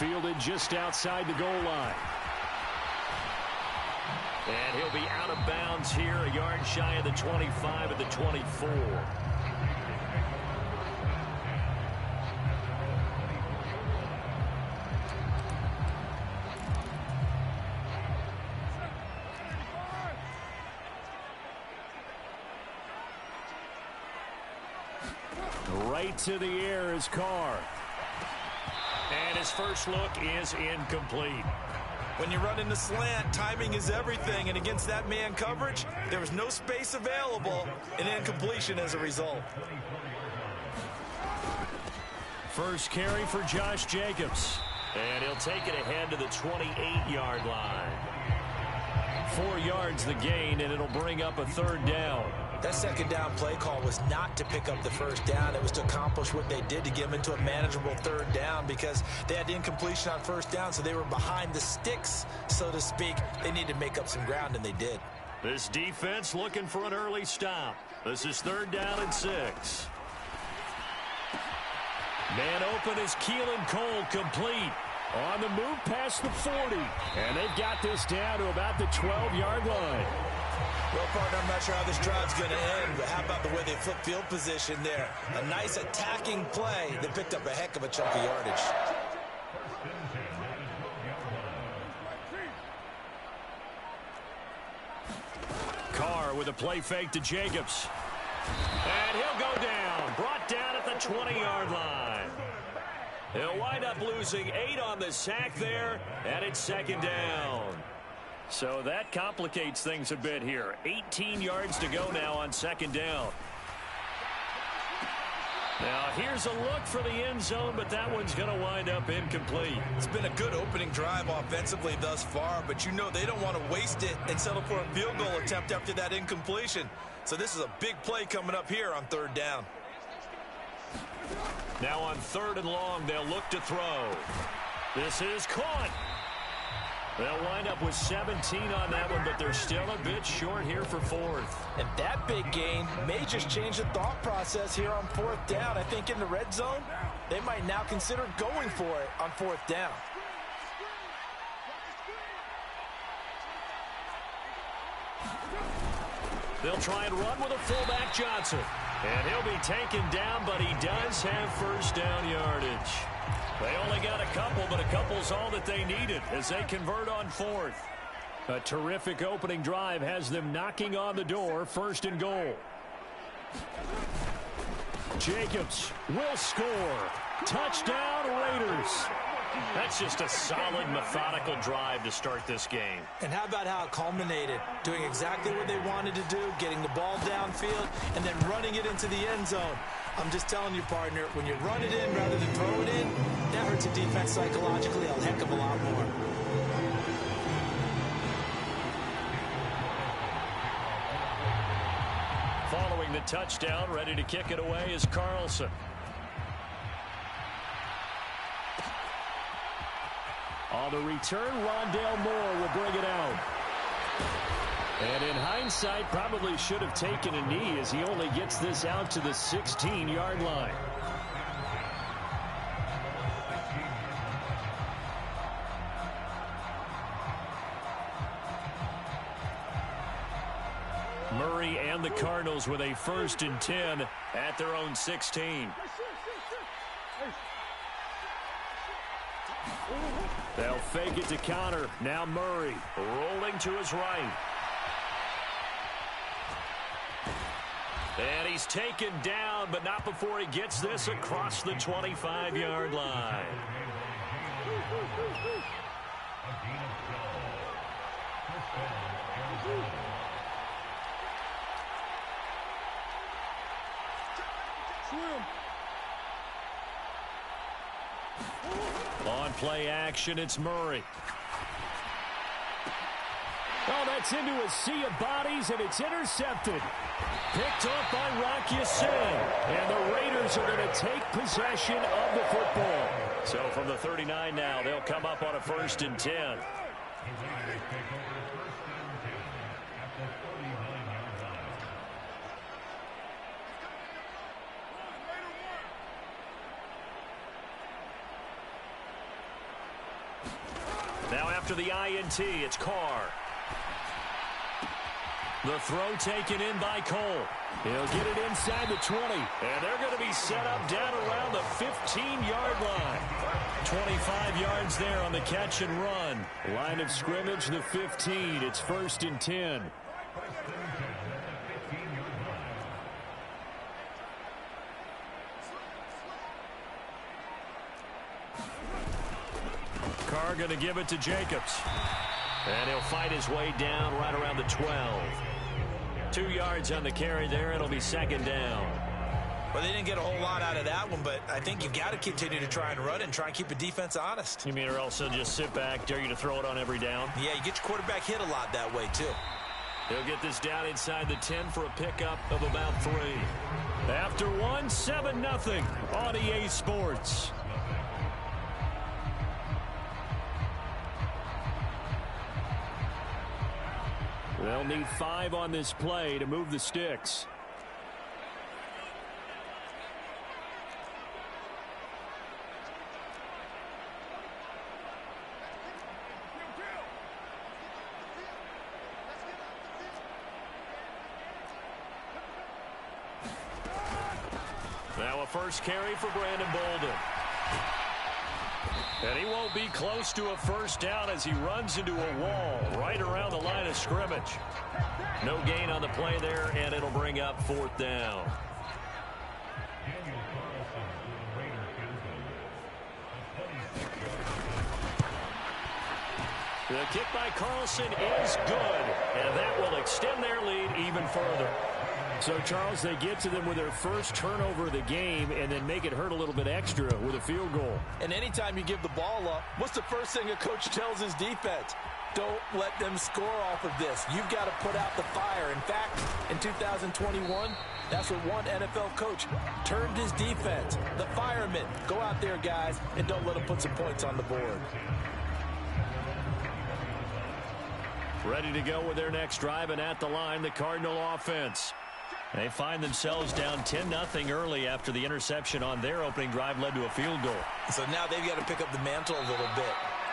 Fielded just outside the goal line. And he'll be out of bounds here, a yard shy of the 25 at the 24. Right to the air is Carr. And his first look is incomplete. When you run in the slant, timing is everything, and against that man coverage, there was no space available, and incompletion as a result. First carry for Josh Jacobs, and he'll take it ahead to the 28-yard line. 4 yards the gain, and it'll bring up a third down. That second down play call was not to pick up the first down. It was to accomplish what they did to get them into a manageable third down because they had incompletion on first down, so they were behind the sticks, so to speak. They needed to make up some ground, and they did. This defense looking for an early stop. This is 3rd down and 6. Man open is Keelan Cole, complete. On the move past the 40. And they've got this down to about the 12-yard line. Well, partner, I'm not sure how this drive's going to end, but how about the way they flip field position there? A nice attacking play that picked up a heck of a chunk of yardage. Carr with a play fake to Jacobs. And he'll go down. Brought down at the 20-yard line. He'll wind up losing 8 on the sack there, and it's 2nd down. So that complicates things a bit here. 18 yards to go now on 2nd down. Now here's a look for the end zone, but that one's going to wind up incomplete. It's been a good opening drive offensively thus far, but you know they don't want to waste it and settle for a field goal attempt after that incompletion. So this is a big play coming up here on 3rd down. Now on 3rd and long, they'll look to throw. This is caught. They'll wind up with 17 on that one, but they're still a bit short here for 4th. And that big gain may just change the thought process here on 4th down. I think in the red zone, they might now consider going for it on 4th down. They'll try and run with a fullback, Johnson. And he'll be taken down, but he does have 1st down yardage. They only got a couple, but a couple's all that they needed as they convert on 4th. A terrific opening drive has them knocking on the door, 1st and goal. Jacobs will score. Touchdown, Raiders. That's just a solid, methodical drive to start this game. And how about how it culminated? Doing exactly what they wanted to do, getting the ball downfield, and then running it into the end zone. I'm just telling you, partner, when you run it in rather than throw it in, that hurts a defense psychologically a heck of a lot more. Following the touchdown, ready to kick it away is Carlson. On the return, Rondale Moore will bring it out. And in hindsight, probably should have taken a knee as he only gets this out to the 16-yard line. Murray and the Cardinals with a 1st and 10 at their own 16. They'll fake it to counter. Now Murray rolling to his right. And he's taken down, but not before he gets this across the 25-yard line. On play action, it's Murray. Oh, that's into a sea of bodies, and it's intercepted. Picked off by Rock Ya-Sin. And the Raiders are going to take possession of the football. So from the 39 now, they'll come up on a 1st and 10. Now after the INT, it's Carr. The throw taken in by Cole. He'll get it inside the 20. And they're going to be set up down around the 15-yard line. 25 yards there on the catch and run. Line of scrimmage, the 15. It's 1st and 10. Carr going to give it to Jacobs. And he'll fight his way down right around the 12. 2 yards on the carry there. It'll be 2nd down. Well, they didn't get a whole lot out of that one, but I think you've got to continue to try and run and try and keep the defense honest. You mean or else they'll just sit back, dare you to throw it on every down? Yeah, you get your quarterback hit a lot that way, too. He'll get this down inside the 10 for a pickup of about 3. After 1, 7-0 on EA Sports. They'll need 5 on this play to move the sticks. Now a first carry for Brandon Bolden. And he won't be close to a first down as he runs into a wall right around the line of scrimmage. No gain on the play there, and it'll bring up 4th down. The kick by Carlson is good, and that will extend their lead even further. So, Charles, they get to them with their first turnover of the game and then make it hurt a little bit extra with a field goal. And anytime you give the ball up, what's the first thing a coach tells his defense? Don't let them score off of this. You've got to put out the fire. In fact, in 2021, that's what one NFL coach termed his defense. The firemen. Go out there, guys, and don't let them put some points on the board. Ready to go with their next drive, and at the line, the Cardinal offense. They find themselves down 10-0 early after the interception on their opening drive led to a field goal. So now they've got to pick up the mantle a little bit.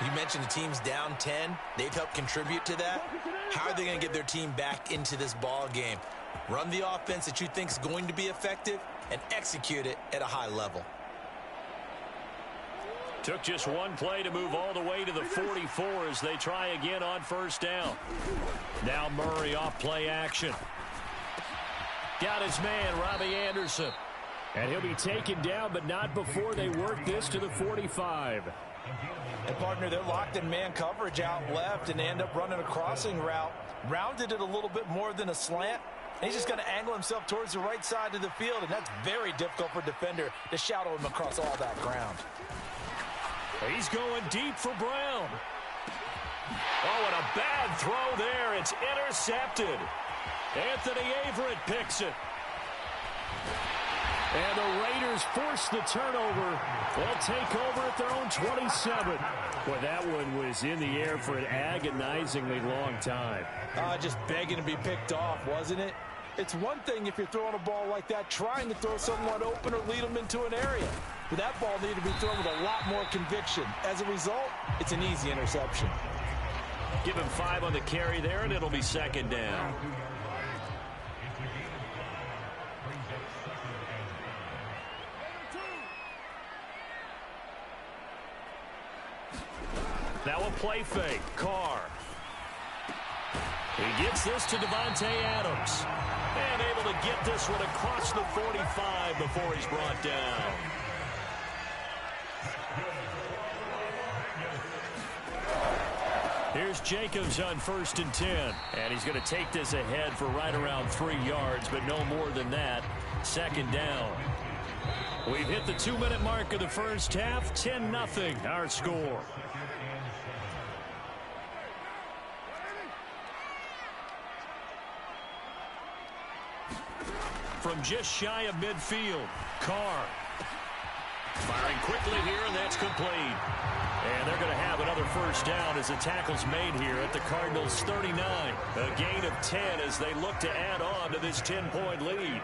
You mentioned the team's down 10. They've helped contribute to that. How are they going to get their team back into this ball game? Run the offense that you think is going to be effective and execute it at a high level. Took just one play to move all the way to the 44 as they try again on first down. Now Murray off play action. Got his man, Robbie Anderson. And he'll be taken down, but not before they work this to the 45. And, partner, they're locked in man coverage out left and end up running a crossing route. Rounded it a little bit more than a slant. And he's just going to angle himself towards the right side of the field, and that's very difficult for a defender to shadow him across all that ground. He's going deep for Brown. Oh, and a bad throw there. It's intercepted. Anthony Averett picks it. And the Raiders force the turnover. They'll take over at their own 27. Boy, that one was in the air for an agonizingly long time. Just begging to be picked off, wasn't it? It's one thing if you're throwing a ball like that, trying to throw someone open or lead them into an area. But that ball needed to be thrown with a lot more conviction. As a result, it's an easy interception. Give him 5 on the carry there, and it'll be 2nd down. Now a play fake. Carr. He gets this to Devontae Adams. And able to get this one across the 45 before he's brought down. Here's Jacobs on 1st and 10. And he's going to take this ahead for right around 3 yards, but no more than that. 2nd down. We've hit the 2-minute mark of the first half. 10-0 our score. From just shy of midfield, Carr. Firing quickly here, and that's complete. And they're going to have another first down as the tackle's made here at the Cardinals' 39. A gain of 10 as they look to add on to this 10-point lead.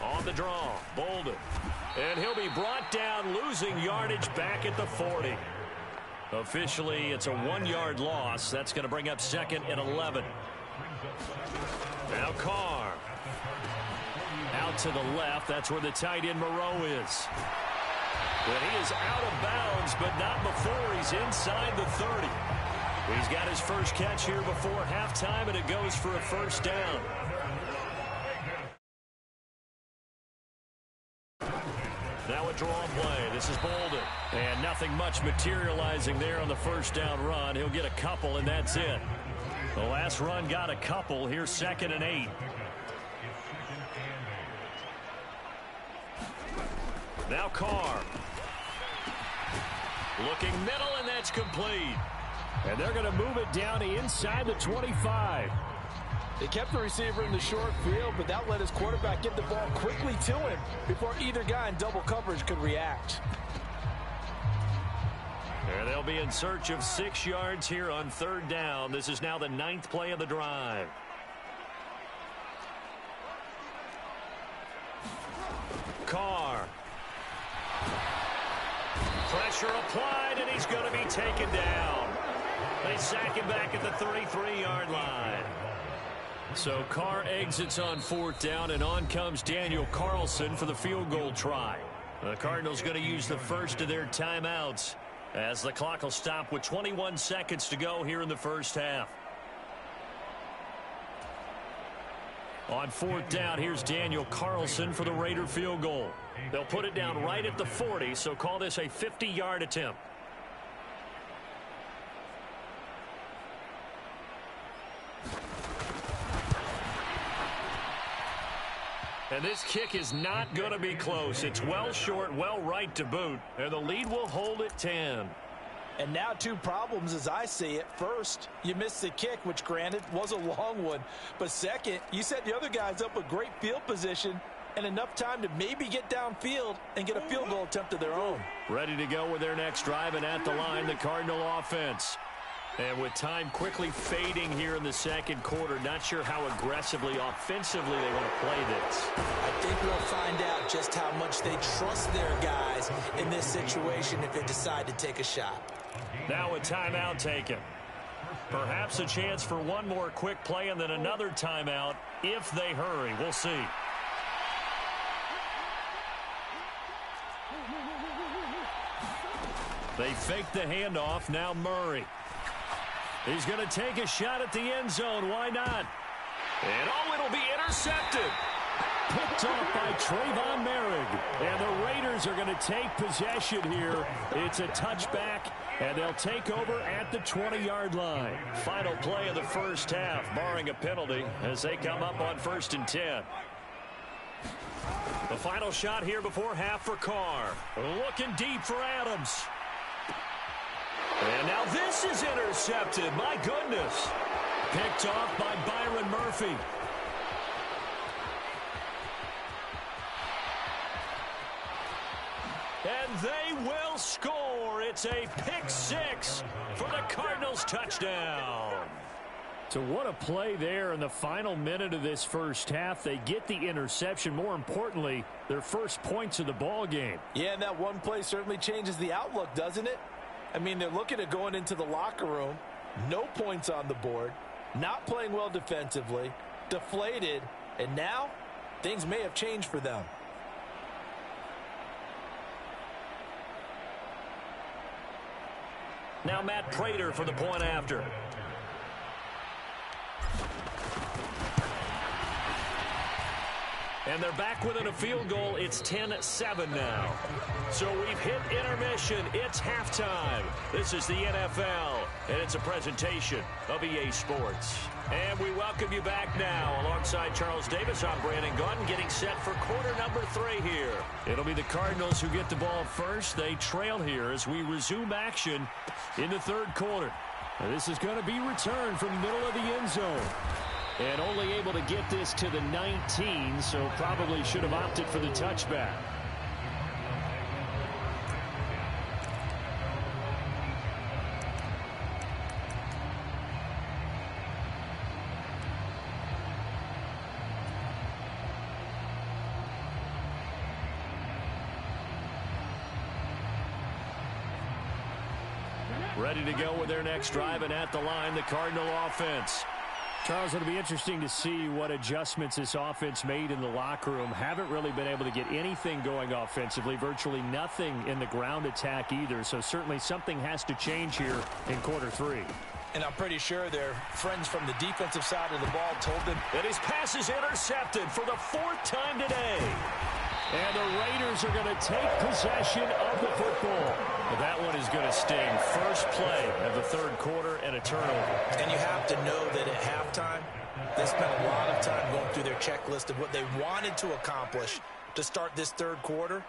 On the draw, Bolden. And he'll be brought down, losing yardage back at the 40. Officially, it's a 1-yard loss. That's going to bring up 2nd and 11. Now Carr. Out to the left. That's where the tight end Moreau is. But he is out of bounds, but not before he's inside the 30. He's got his first catch here before halftime, and it goes for a first down. Now a draw play. This is Bolden. And nothing much materializing there on the first down run. He'll get a couple, and that's it. The last run got a couple. Here's 2nd and 8. Now Carr. Looking middle, and that's complete. And they're going to move it down to inside the 25. They kept the receiver in the short field, but that let his quarterback get the ball quickly to him before either guy in double coverage could react. And they'll be in search of 6 yards here on 3rd down. This is now the 9th play of the drive. Carr. Pressure applied, and he's going to be taken down. They sack him back at the 33-yard line. So Carr exits on 4th down, and on comes Daniel Carlson for the field goal try. The Cardinals going to use the first of their timeouts as the clock will stop with 21 seconds to go here in the first half. On 4th down, here's Daniel Carlson for the Raider field goal. They'll put it down right at the 40, so call this a 50-yard attempt. And this kick is not going to be close. It's well short, well right to boot. And the lead will hold at 10. And now 2 problems as I see it. First, you missed the kick, which granted was a long one. But second, you set the other guys up with great field position and enough time to maybe get downfield and get a field goal attempt of their own. Ready to go with their next drive, and at the line, the Cardinal offense. And with time quickly fading here in the 2nd quarter, not sure how aggressively, offensively they want to play this. I think we'll find out just how much they trust their guys in this situation if they decide to take a shot. Now a timeout taken. Perhaps a chance for one more quick play and then another timeout if they hurry. We'll see. They fake the handoff. Now Murray. He's going to take a shot at the end zone. Why not? And it'll be intercepted. Picked off by Trayvon Merrick. And the Raiders are going to take possession here. It's a touchback, and they'll take over at the 20-yard line. Final play of the first half, barring a penalty, as they come up on 1st and 10. The final shot here before half for Carr. Looking deep for Adams. And now this is intercepted. My goodness. Picked off by Byron Murphy. And they will score. It's a pick-6 for the Cardinals touchdown. So what a play there in the final minute of this first half. They get the interception. More importantly, their first points of the ball game. Yeah, and that one play certainly changes the outlook, doesn't it? I mean, they're looking at going into the locker room, no points on the board, not playing well defensively, deflated, and now things may have changed for them. Now Matt Prater for the point after. And they're back within a field goal. It's 10-7 now. So we've hit intermission. It's halftime. This is the NFL, and it's a presentation of EA Sports. And we welcome you back now. Alongside Charles Davis, I'm Brandon Gaudin, getting set for quarter number 3 here. It'll be the Cardinals who get the ball first. They trail here as we resume action in the 3rd quarter. Now, this is going to be returned from the middle of the end zone. And only able to get this to the 19, so probably should have opted for the touchback. Ready to go with their next drive, and at the line, the Cardinal offense. Charles, it'll be interesting to see what adjustments this offense made in the locker room. Haven't really been able to get anything going offensively, virtually nothing in the ground attack either. So certainly something has to change here in quarter 3. And I'm pretty sure their friends from the defensive side of the ball told them that his pass is intercepted for the 4th time today. And the Raiders are going to take possession of the football. But that one is going to sting. First play of the 3rd quarter and a turnover. And you have to know that at halftime, they spent a lot of time going through their checklist of what they wanted to accomplish to start this 3rd quarter.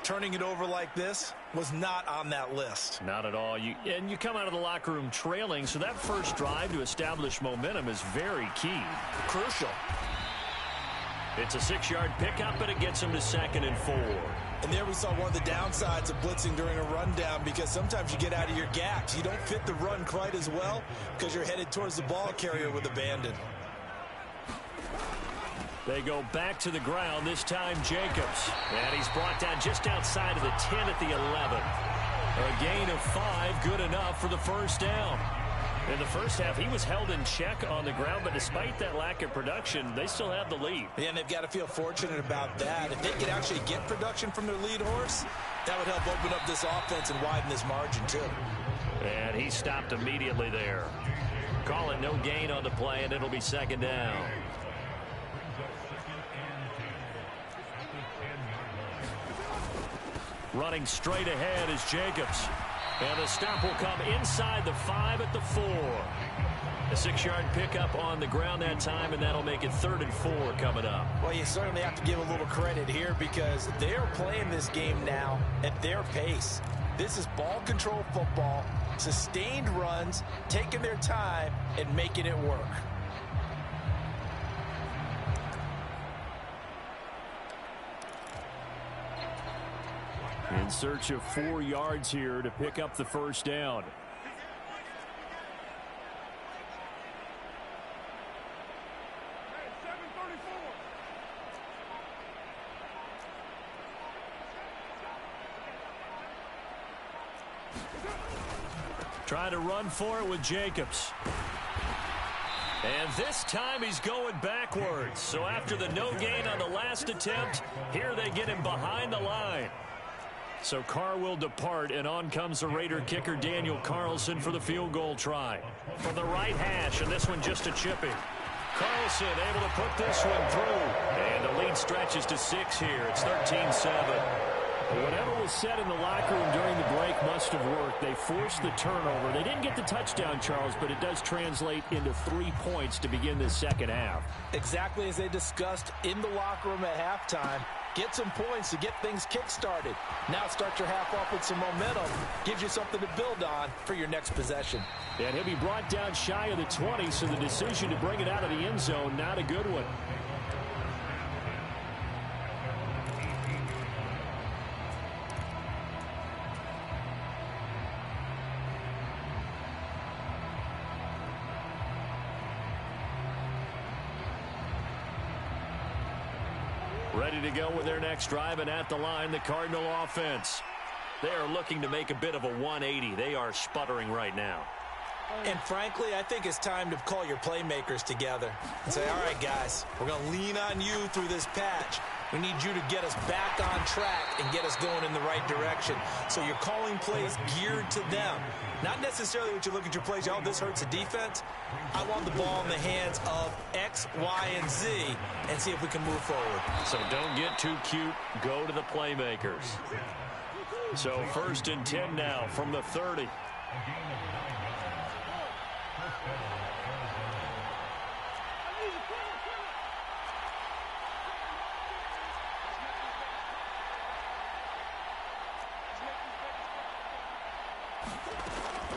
Turning it over like this was not on that list. Not at all. You come out of the locker room trailing, so that first drive to establish momentum is very key. Crucial. It's a 6-yard pickup, and it gets him to 2nd and 4. And there we saw one of the downsides of blitzing during a rundown, because sometimes you get out of your gaps. You don't fit the run quite as well because you're headed towards the ball carrier with abandon. They go back to the ground, this time Jacobs. And he's brought down just outside of the 10 at the 11. A gain of 5, good enough for the first down. In the first half, he was held in check on the ground, but despite that lack of production, they still have the lead. Yeah, and they've got to feel fortunate about that. If they could actually get production from their lead horse, that would help open up this offense and widen this margin, too. And he stopped immediately there. Call it no gain on the play, and it'll be 2nd down. Running straight ahead is Jacobs. And the stop will come inside the 5 at the 4. A 6-yard pickup on the ground that time, and that'll make it 3rd and 4 coming up. Well, you certainly have to give a little credit here because they're playing this game now at their pace. This is ball control football, sustained runs, taking their time, and making it work. In search of 4 yards here to pick up the first down. Trying to run for it with Jacobs. And this time he's going backwards. So after the no gain on the last attempt, here they get him behind the line. So Carr will depart, and on comes the Raider kicker Daniel Carlson for the field goal try. From the right hash, and this one just a chipping. Carlson able to put this one through. And the lead stretches to 6 here. It's 13-7. Whatever was said in the locker room during the break must have worked. They forced the turnover. They didn't get the touchdown, Charles, but it does translate into 3 points to begin this second half. Exactly as they discussed in the locker room at halftime. Get some points to get things kick-started. Now start your half off with some momentum. Gives you something to build on for your next possession. And he'll be brought down shy of the 20, so the decision to bring it out of the end zone, not a good one. Ready to go with their next drive, and at the line, the Cardinal offense. They are looking to make a bit of a 180. They are sputtering right now. And frankly, I think it's time to call your playmakers together and say, all right, guys, we're going to lean on you through this patch. We need you to get us back on track and get us going in the right direction. So you're calling plays geared to them. Not necessarily what you look at your plays, oh, this hurts the defense. I want the ball in the hands of X, Y, and Z and see if we can move forward. So don't get too cute. Go to the playmakers. So 1st and 10 now from the 30.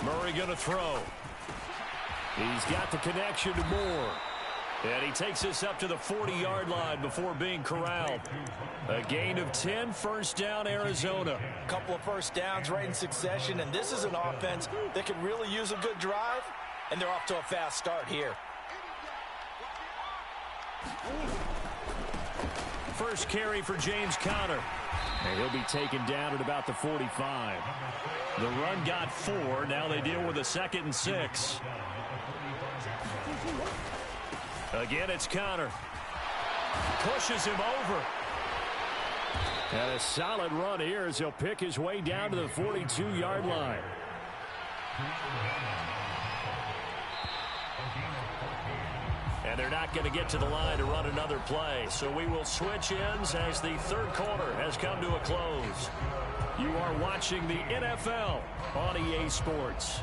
Murray going to throw. He's got the connection to Moore. And he takes this up to the 40-yard line before being corralled. A gain of 10, first down, Arizona. A couple of first downs right in succession, and this is an offense that could really use a good drive, and they're off to a fast start here. first carry for James Conner. And he'll be taken down at about the 45. The run got 4. Now they deal with a 2nd and 6. Again, it's Conner. Pushes him over. And a solid run here as he'll pick his way down to the 42-yard line. And they're not going to get to the line to run another play. So we will switch ends as the third quarter has come to a close. You are watching the NFL on EA Sports.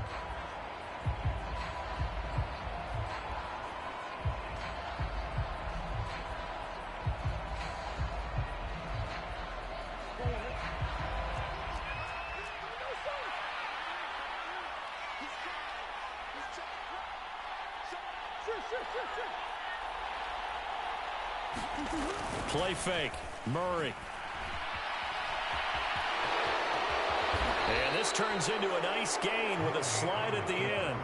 Play fake. Murray. And this turns into a nice gain with a slide at the end.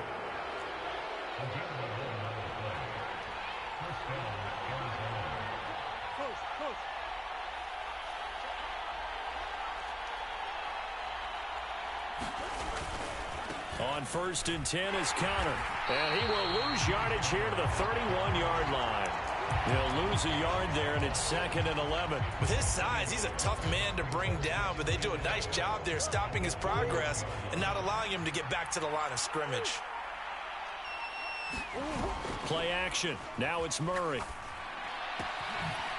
On 1st and 10 is Conner. And he will lose yardage here to the 31-yard line. He'll lose a yard there, and it's 2nd and 11. With his size, he's a tough man to bring down, but they do a nice job there stopping his progress and not allowing him to get back to the line of scrimmage. Play action. Now it's Murray.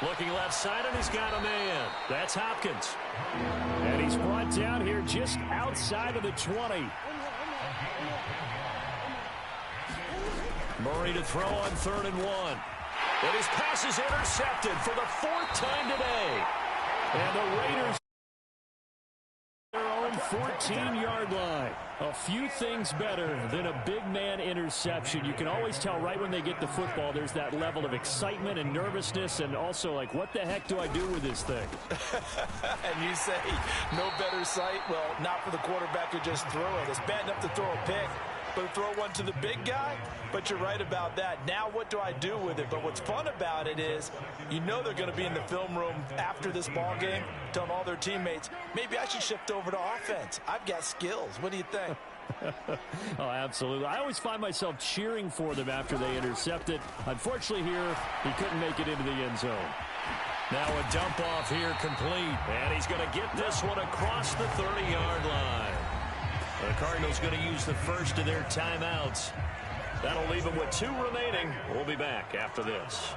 Looking left side, and he's got a man. That's Hopkins. And he's brought down here just outside of the 20. Murray to throw on 3rd and 1. And his pass is intercepted for the 4th time today. And the Raiders their own 14-yard line. A few things better than a big man interception. You can always tell right when they get the football, there's that level of excitement and nervousness, and also like, what the heck do I do with this thing? And you say, no better sight? Well, not for the quarterback who just threw it. It's bad enough to throw a pick, but to throw one to the big guy? But you're right about that. Now what do I do with it? But what's fun about it is you know they're going to be in the film room after this ball game telling all their teammates, maybe I should shift over to offense. I've got skills. What do you think? Oh, absolutely. I always find myself cheering for them after they intercept it. Unfortunately here, he couldn't make it into the end zone. Now a dump off here complete. And he's going to get this one across the 30-yard line. The Cardinals going to use the first of their timeouts. That'll leave them with 2 remaining. We'll be back after this.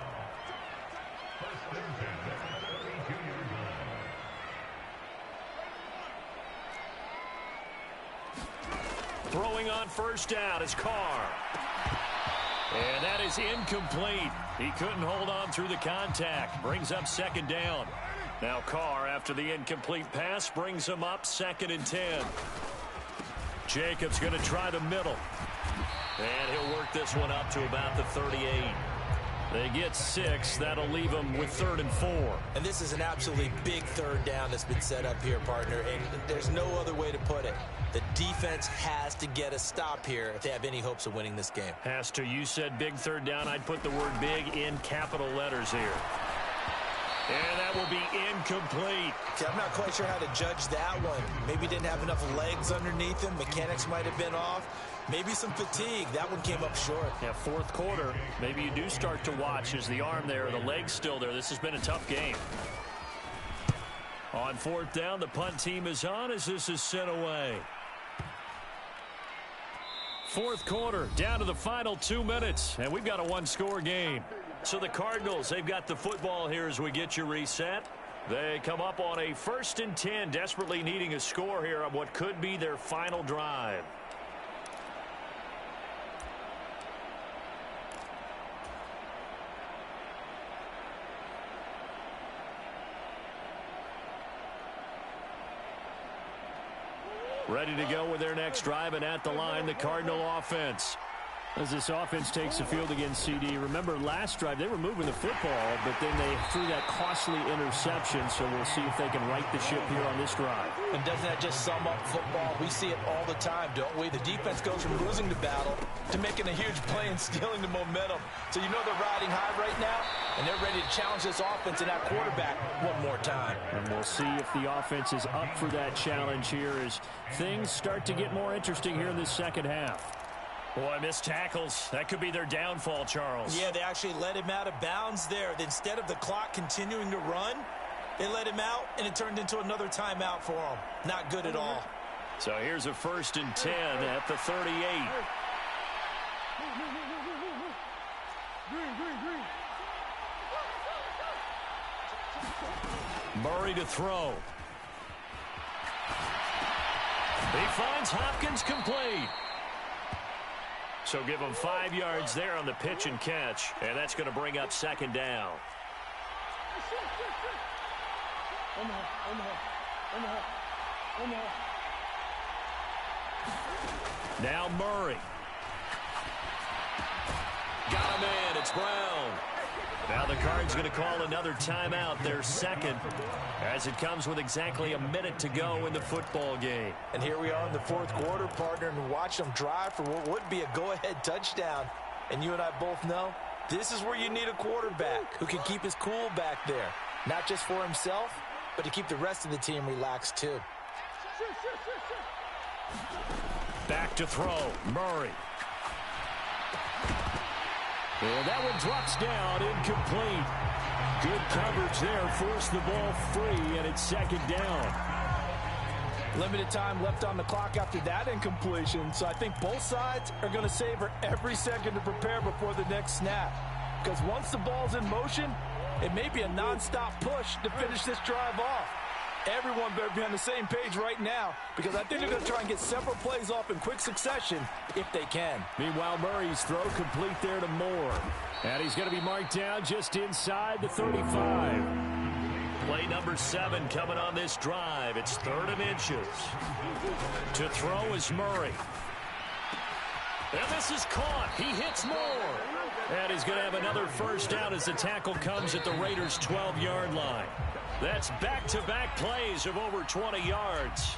Throwing on 1st down is Carr. And that is incomplete. He couldn't hold on through the contact. Brings up 2nd down. Now Carr, after the incomplete pass, brings him up 2nd and 10. Jacobs going to try the middle. And he'll work this one up to about the 38. They get 6. That'll leave them with 3rd and 4. And this is an absolutely big 3rd down that's been set up here, partner. And there's no other way to put it. The defense has to get a stop here if they have any hopes of winning this game. Has to. You said big 3rd down. I'd put the word big in capital letters here. And that will be incomplete. See, I'm not quite sure how to judge that one. Maybe didn't have enough legs underneath him. Mechanics might have been off. Maybe some fatigue. That one came up short. Yeah, 4th quarter. Maybe you do start to watch as the arm there, the leg's still there. This has been a tough game. On 4th down, the punt team is on as this is sent away. 4th quarter, down to the final 2 minutes, and we've got a 1-score game. So the Cardinals, they've got the football here as we get you reset. They come up on a 1st and 10, desperately needing a score here on what could be their final drive. Ready to go with their next drive, and at the line, the Cardinal offense. As this offense takes the field against CD, remember last drive they were moving the football, but then they threw that costly interception, so we'll see if they can right the ship here on this drive. And doesn't that just sum up football? We see it all the time, don't we? The defense goes from losing the battle to making a huge play and stealing the momentum. So you know they're riding high right now, and they're ready to challenge this offense and that quarterback one more time. And we'll see if the offense is up for that challenge here as things start to get more interesting here in this second half. Boy, missed tackles. That could be their downfall, Charles. Yeah, they actually let him out of bounds there. Instead of the clock continuing to run, they let him out, and it turned into another timeout for him. Not good at all. So here's a 1st and 10 at the 38. Murray to throw. He finds Hopkins complete. So give him 5 yards there on the pitch and catch, and that's going to bring up 2nd down. Now Murray. Got him in. It's Brown. Now the Cards going to call another timeout, their 2nd, as it comes with exactly a minute to go in the football game. And here we are in the 4th quarter, partner, and watch them drive for what would be a go-ahead touchdown. And you and I both know this is where you need a quarterback who can keep his cool back there, not just for himself, but to keep the rest of the team relaxed too. Back to throw, Murray. And that one drops down, incomplete. Good coverage there, forced the ball free, and it's 2nd down. Limited time left on the clock after that incompletion, so I think both sides are going to savor every second to prepare before the next snap. Because once the ball's in motion, it may be a non-stop push to finish this drive off. Everyone better be on the same page right now, because I think they're going to try and get several plays off in quick succession if they can. Meanwhile, Murray's throw complete there to Moore. And he's going to be marked down just inside the 35. Play number 7 coming on this drive. It's 3rd and inches. To throw is Murray. And this is caught. He hits Moore. And he's going to have another 1st down as the tackle comes at the Raiders' 12-yard line. That's back-to-back plays of over 20 yards.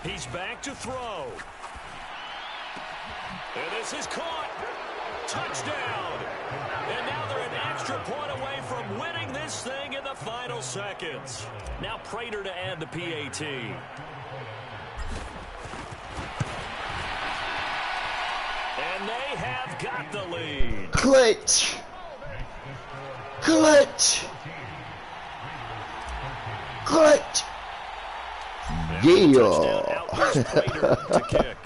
He's back to throw. And this is caught. Touchdown. And now they're an extra point away from winning this thing in the final seconds. Now Prater to add the PAT. And they have got the lead. Clutch. Clutch. Clutch. Yeah. To kick.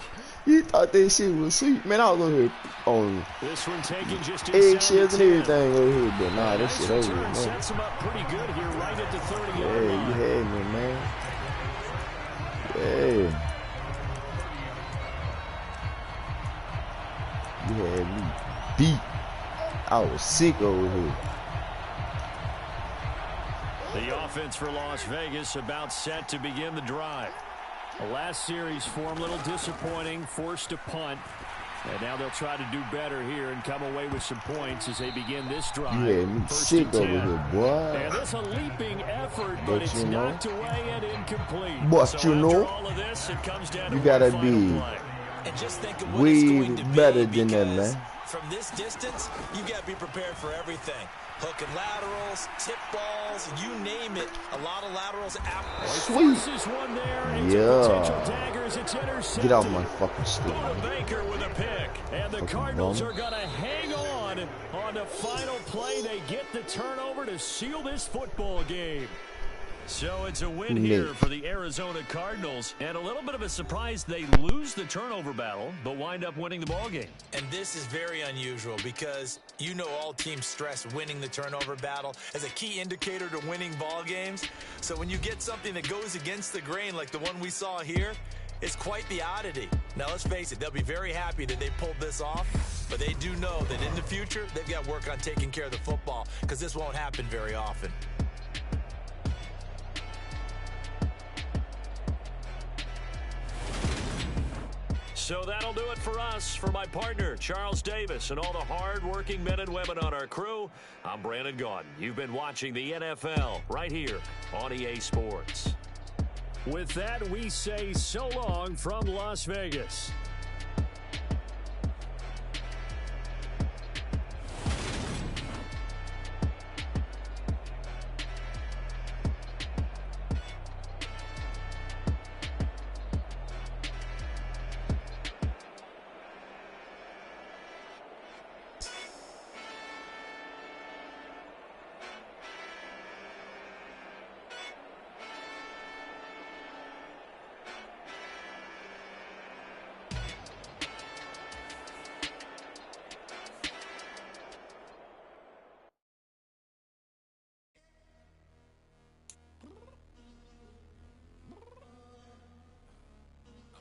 You thought that shit was sweet. Man, I was over here on This one taken just eggshells and everything over here, but nah, that shit over return with, man. sets him up pretty good here right at the 30-yard Yeah, you line. had me, man. Yeah. You had me beat. I was sick over here. The offense for Las Vegas about set to begin the drive. The last series for them a little disappointing, forced to punt. And now they'll try to do better here and come away with some points as they begin this drive. You had me 1st sick and over 10. here, boy. And it's a leaping effort, but But it's you know, knocked away and incomplete. but so you after know, all of this, it comes down you to gotta one final be play. And just think of what way it's going to better be, than that, because man. from this distance, you got to be prepared for everything. Hook and laterals, tip balls, you name it. A lot of laterals after. Sweet. Forces one there into Yeah. potential daggers. It's intercepted. Get off my fucking stool. Buda Baker with a pick. And the Fucking Cardinals bum. are going to hang on the final play. They get the turnover to seal this football game. So it's a win here for the Arizona Cardinals, and a little bit of a surprise they lose the turnover battle, but wind up winning the ball game. And this is very unusual because you know all teams stress winning the turnover battle as a key indicator to winning ball games. So when you get something that goes against the grain like the one we saw here, it's quite the oddity. Now, let's face it, they'll be very happy that they pulled this off, But they do know that in the future, they've got work on taking care of the football, because this won't happen very often. So that'll do it for us. For my partner, Charles Davis, and all the hard-working men and women on our crew, I'm Brandon Gaudin. You've been watching the NFL right here on EA Sports. With that, we say so long from Las Vegas.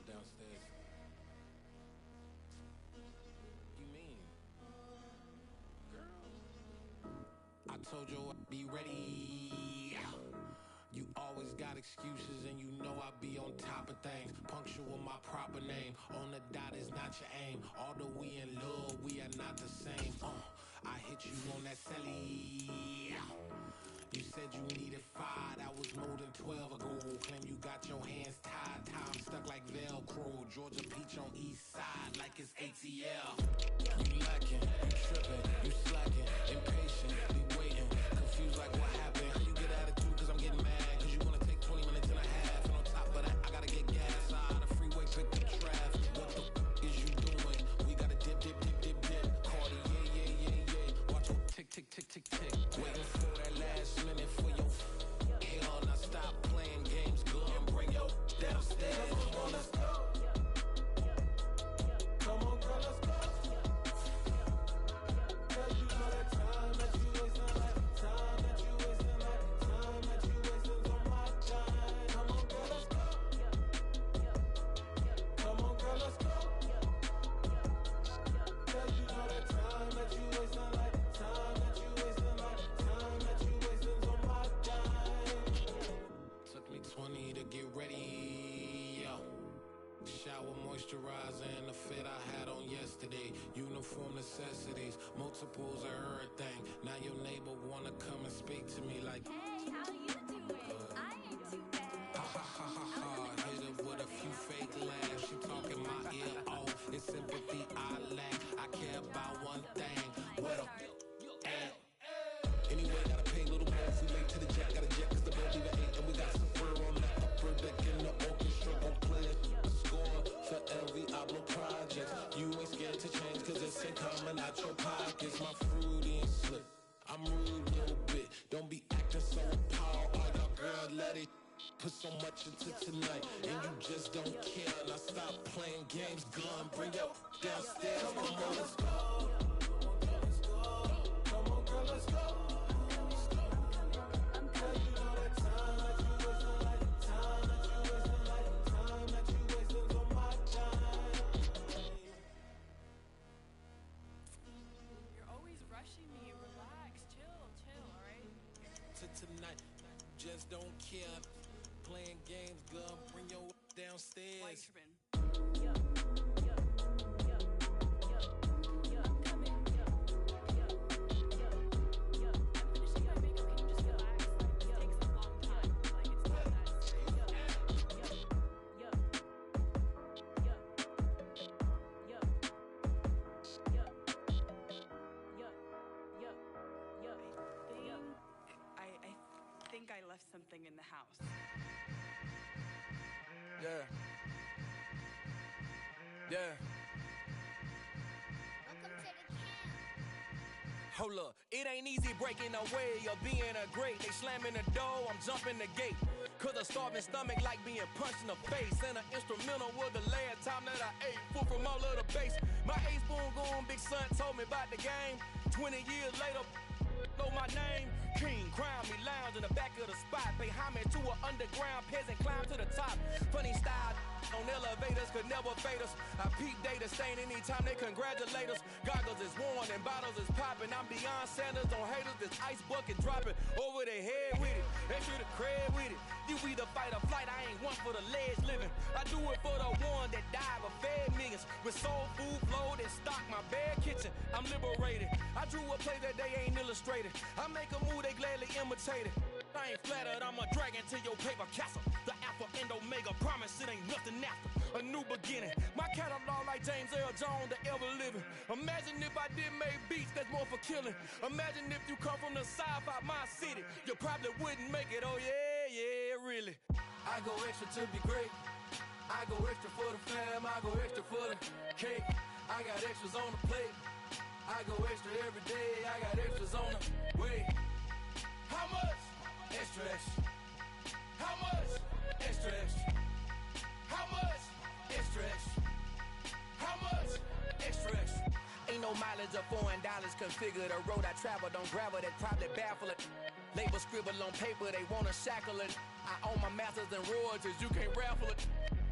Downstairs. You mean? Girl, I told you I'd be ready. You always got excuses and you know I be on top of things. Punctual my proper name. On the dot is not your aim. Although we in love, we are not the same. I hit you on that celly. You said you needed 5, that was more than 12 ago. Claim you got your hands tied, time stuck like Velcro. Georgia Peach on east side like it's ATL. You lacking, you tripping, you slacking, impatient, be waiting, confused like what happened. You get attitude cause I'm getting mad, cause you wanna take 20 minutes and a half. And on top of that, I gotta get gas out of the freeway, pick the traffic. What the is you doing? We gotta dip, dip, dip, dip, dip. Cardi, yeah. Watch your tick, tick, tick, tick, tick. Waiting for that last minute for your hell. Now stop playing games, go and bring your downstairs. Come on, let's go. Come on, girl, let's go. Cause you know that time that you wasting, like time that you wasting, like time that you wasting on my time. Come on, girl, let's go. Come on, girl, let's go. Cause you know that time that you wasting, like time that you wasting, like time that you wasting on my time. Took me 20 to get ready, yo. Shower moisturizer and the fit I had on yesterday. Uniform necessities, multiples of everything. Now your neighbor wanna come and speak to me like, hey, how you doing? I ain't too bad. ha ha ha ha ha. Hit her with a few fake laughs. She talking my ear off. It's sympathy I lack. I care about one thing. What a at. Anyway, gotta pay a little more. If we late to the jack, gotta jet cause the boat even ate. And we got some fur on the upper deck in the orchestra. Gon' play a score for every Ablo project. You ain't scared to change cause it's ain't coming out your pockets. My fruity and slip. I'm rude a little bit. Don't be acting so appalled. Oh, your girl, let it put so much into tonight. And you just don't care. Now stop playing games. Gun, bring your downstairs. Come on, let's go. Come on, girl, let's go. Cause you know that time that you wasting, like time that you wasting, like time that you wasting on my time. You're always rushing me. Relax, chill, all right? To tonight, just don't care. Playing games, girl, bring your downstairs. Why you tripping? I think I left something in the house. Yeah. Hold up, it ain't easy breaking away or being a great. They slamming the door, I'm jumping the gate. Cause a starving stomach like being punched in the face. And an instrumental was the last time that I ate. Food from all of the base. My ace boom goon, big son told me about the game. 20 years later, know my name? King, crown me, lounge in the back of the spot. Pay homage to an underground peasant, climb to the top. Funny style on elevators could never fade us. I peep data stain anytime they congratulate us. Goggles is worn and bottles is popping. I'm beyond Sanders on haters, this ice bucket dropping over their head with it. Extra the cred with it. You either fight or flight, I ain't one for the ledge living. I do it for the one that died but fed millions. With soul food flowed and stock my bare kitchen. I'm liberated. I drew a play that they ain't illustrated. I make a move, they gladly imitate it. I ain't flattered, I'm a dragon to your paper castle. The Alpha and Omega, promise it ain't nothing after. A new beginning. My catalog like James Earl Jones, the ever living. Imagine if I did make beats that's more for killing. Imagine if you come from the south out my city. You probably wouldn't make it, oh yeah, really. I go extra to be great. I go extra for the fam, I go extra for the cake. I got extras on the plate. I go extra every day, I got extras on the way. How much? Extra, extra. How much? Extra, extra. How much? Extra, extra. How much? Extra, extra. Ain't no mileage of $4 configure the road I travel. Don't gravel, that probably baffle it. Label scribble on paper, they wanna shackle it. I own my masters and royalties, you can't raffle it.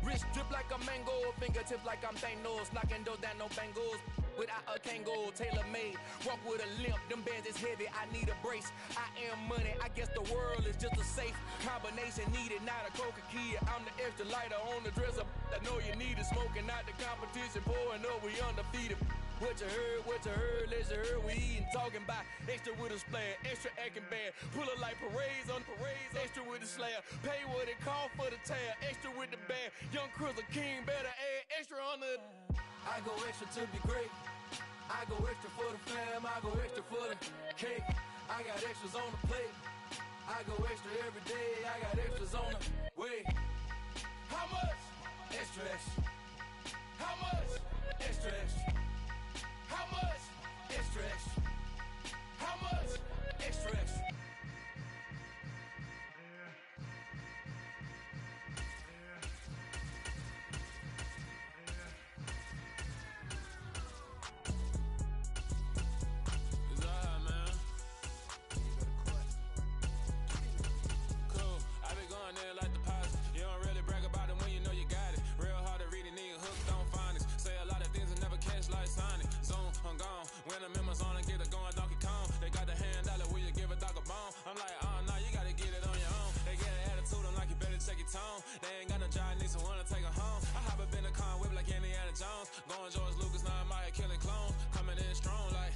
Wrist drip like a mango, fingertips like I'm Thanos. Knocking those down, no bangles. Without a Kango, tailor made. Walk with a limp, them bands is heavy, I need a brace. I am money, I guess the world is just a safe combination needed, not a coca key. I'm the extra lighter on the dresser. I know you need it, smoking out the competition, pouring up, we undefeated. What you heard, let's you heard, we eating, talking about extra with a splash, extra acting bad. Pull it like parades on parades, extra with the slab. Pay what it cost for the tab, extra with the bag. Young Cruiser King, better add extra on the. I go extra to be great. I go extra for the fam, I go extra for the cake. I got extras on the plate. I go extra every day, I got extras on the way. How much? Extra, extra. How much? Extra, extra. How much? Extra, extra. How much? Extra, extra. When the members on and get it going Donkey Kong, they got the hand dollar, will you give a dog a bone? I'm like, oh no, you gotta get it on your own. They get an attitude, I'm like, you better check your tone. They ain't got no job, need someone to take her home. I hop up in the car, whip like Indiana Jones. Going George Lucas, now I'm out here killing clones. Coming in strong like,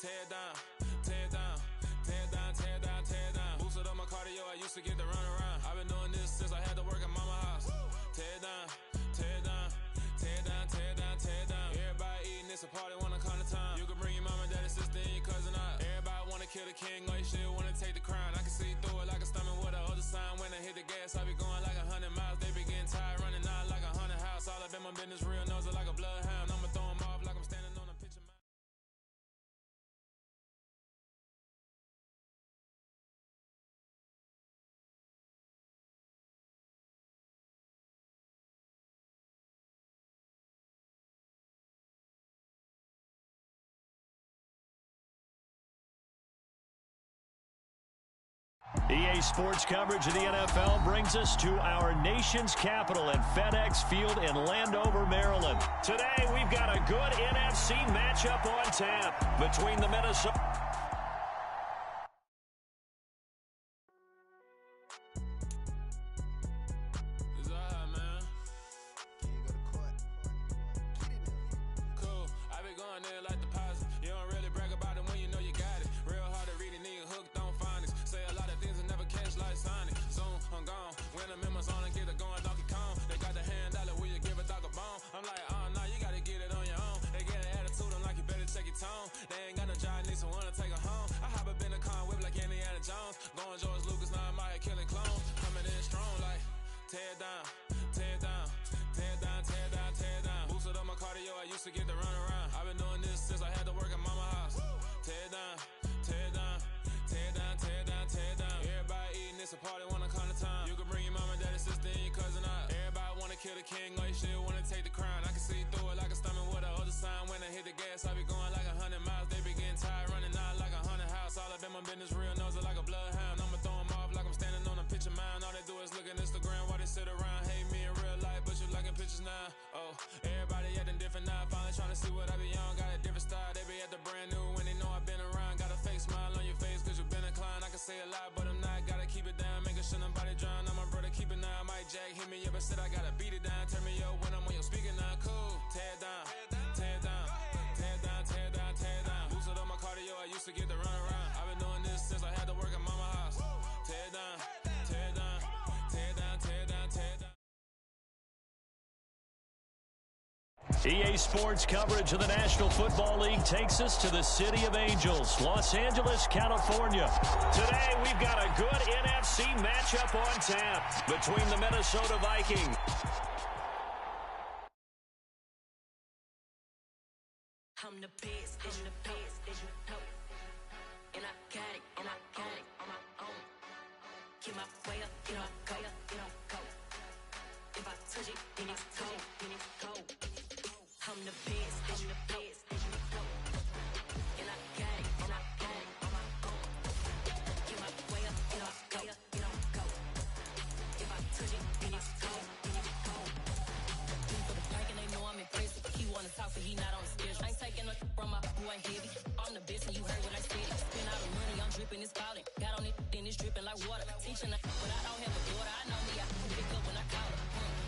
tear down, tear down, tear down, tear down, tear down. Boosted up my cardio, I used to get to run around. I've been doing this since I had to work at mama house. Tear down, tear down, tear down, tear down, tear down. Everybody eating, it's a party, wanna come to time. You can bring your mama, daddy, sister, and your cousin out. Everybody wanna kill the king, like shit, wanna take the crown. I can see through it like a stomach with a other sign. When I hit the gas, I be going like 100 miles. They be getting tired, running out like 100 house. All up in my business, real nose like a bloodhound. I'ma throw 'em off like I'm standing on a picture. EA Sports coverage of the NFL brings us to our nation's capital at FedEx Field in Landover, Maryland. Today, we've got a good NFC matchup on tap between the Minnesota... They ain't got no job, need someone to take her home. I hop up in the car, whip like Indiana Jones. Going George Lucas, now I'm out here killing clones. Coming in strong like, tear down, tear down, tear down, tear down, tear down. Boosted up my cardio, I used to get to run around. I've been doing this since I had to work at mama house. Tear down, tear down, tear down, tear down, tear down. Everybody eating, it's a party, wanna come to time. You can bring your mama, daddy, sister, and your cousin out. Everybody wanna kill the king, like shit, wanna take the crown. I can see through it like a stomach with a other sign. When I hit the gas, I be going like 100 miles. They be getting tired, running out like 100 house. All up in my business. say a lot, but I'm not. Gotta keep it down, making sure nobody drown. I'm my brother, keep it down. Might jack, hit me up, but said I gotta beat it down. Turn me up when I'm on your speaker now. Cool, tear it down, tear it down, tear it down, tear it down, tear it down. Boosted on my cardio, I used to get the run around. I've been doing this since I had to work at mama house. Tear it down, tear it down, tear it down, tear it down, tear it down. EA Sports coverage of the National Football League takes us to the City of Angels, Los Angeles, California. Today, we've got a good NFC matchup on tap between the Minnesota Vikings. I'm the best, I'm the best, as you know. And I got it, and I got it on my own. Get my way up, get my go, get my go. If I touch it, then it's cold, then it's cold. I'm the best, I'm the best, as you know. And I got it, and I got it on my own. Get my way up, get my go, get my go. If I touch it, then it's cold, then it's cold. For the pack and they know I'm impressive. He wanna talk, but he not on the schedule. I ain't taking no from my boy heavy. I'm the best and you heard what I said. Spend all the money, I'm dripping, it's falling. Got on it, then it's dripping like water. Teaching her, but I don't have a daughter. I know me, I can pick up when I call her.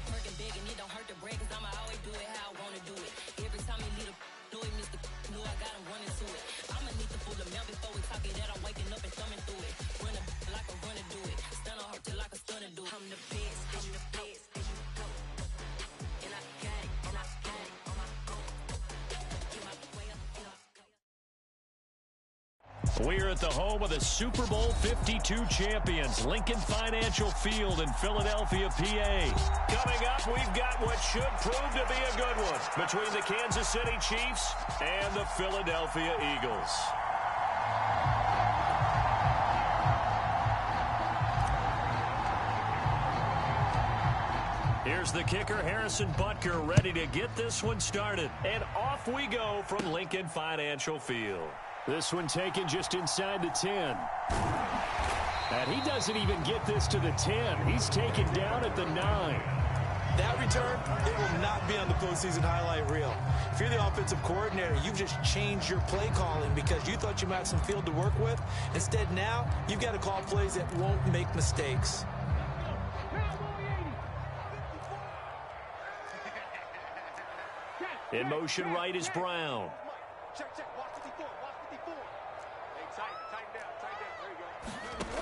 Working big and it don't hurt to break, cause I'ma always do it how I wanna do it. Every time he lead a know he missed the know I got him running to it. I'ma need to pull the mail before we talk it that I'm waking up and thumbing through it. Run a like a runner do it. Stun on her till like a stunner do it. I'm the best, I'm the best, as you know. And I got it, and I got it on my own. Get my way up, get my go. We're at the home of the Super Bowl 52 champions, Lincoln Financial Field in Philadelphia, PA. Coming up, we've got what should prove to be a good one between the Kansas City Chiefs and the Philadelphia Eagles. Here's the kicker, Harrison Butker, ready to get this one started. And off we go from Lincoln Financial Field. This one taken just inside the 10. And he doesn't even get this to the 10. He's taken down at the 9. That return, it will not be on the postseason highlight reel. If you're the offensive coordinator, you've just changed your play calling because you thought you might have some field to work with. Instead, now, you've got to call plays that won't make mistakes. In motion right is Brown.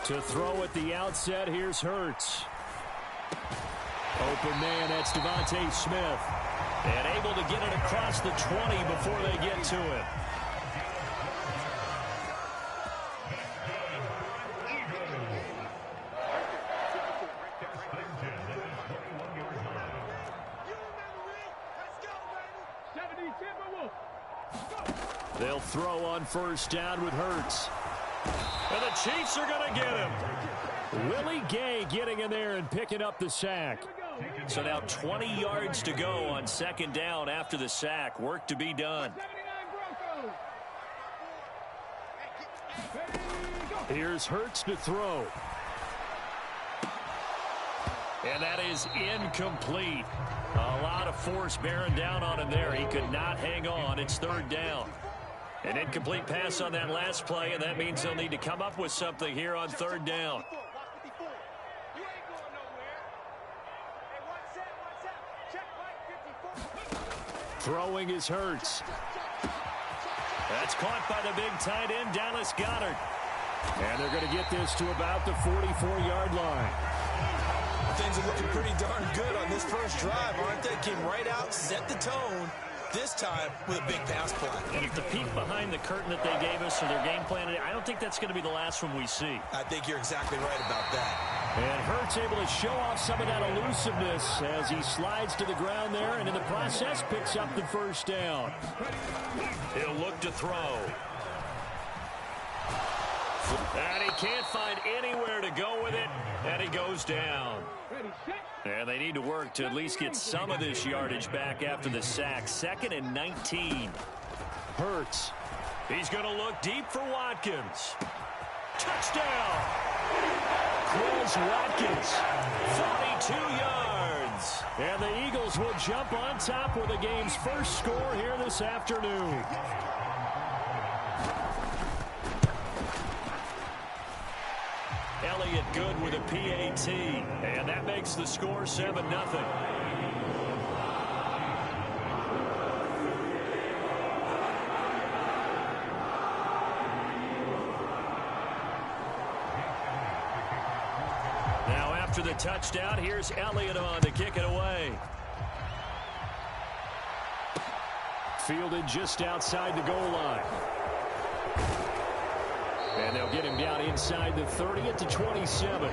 To throw at the outset, here's Hurts. Open man, that's Devontae Smith. And able to get it across the 20 before they get to it. They'll throw on first down with Hurts. And the Chiefs are going to get him. Willie Gay getting in there and picking up the sack. So now 20 yards to go on second down after the sack. Work to be done. Here's Hurts to throw. And that is incomplete. A lot of force bearing down on him there. He could not hang on. It's third down. An incomplete pass on that last play, and that means they'll need to come up with something here on third down. Throwing is Hurts. That's caught by the big tight end, Dallas Goedert. And they're going to get this to about the 44-yard line. Things are looking pretty darn good on this first drive, aren't they? Came right out, set the tone, this time with a big pass play. And if the peek behind the curtain that they gave us or their game plan, I don't think that's going to be the last one we see. I think you're exactly right about that. And Hurts able to show off some of that elusiveness as he slides to the ground there and in the process picks up the first down. He'll look to throw. And he can't find anywhere to go with it, and he goes down. And they need to work to at least get some of this yardage back after the sack. 2nd and 19. Hurts. He's going to look deep for Watkins. Touchdown! Chris Watkins, 42 yards. And the Eagles will jump on top with the game's first score here this afternoon. – good with a PAT. And that makes the score 7-0. Now after the touchdown, here's Elliott on to kick it away. Fielded just outside the goal line. And they'll get him down inside the 30 at the 27.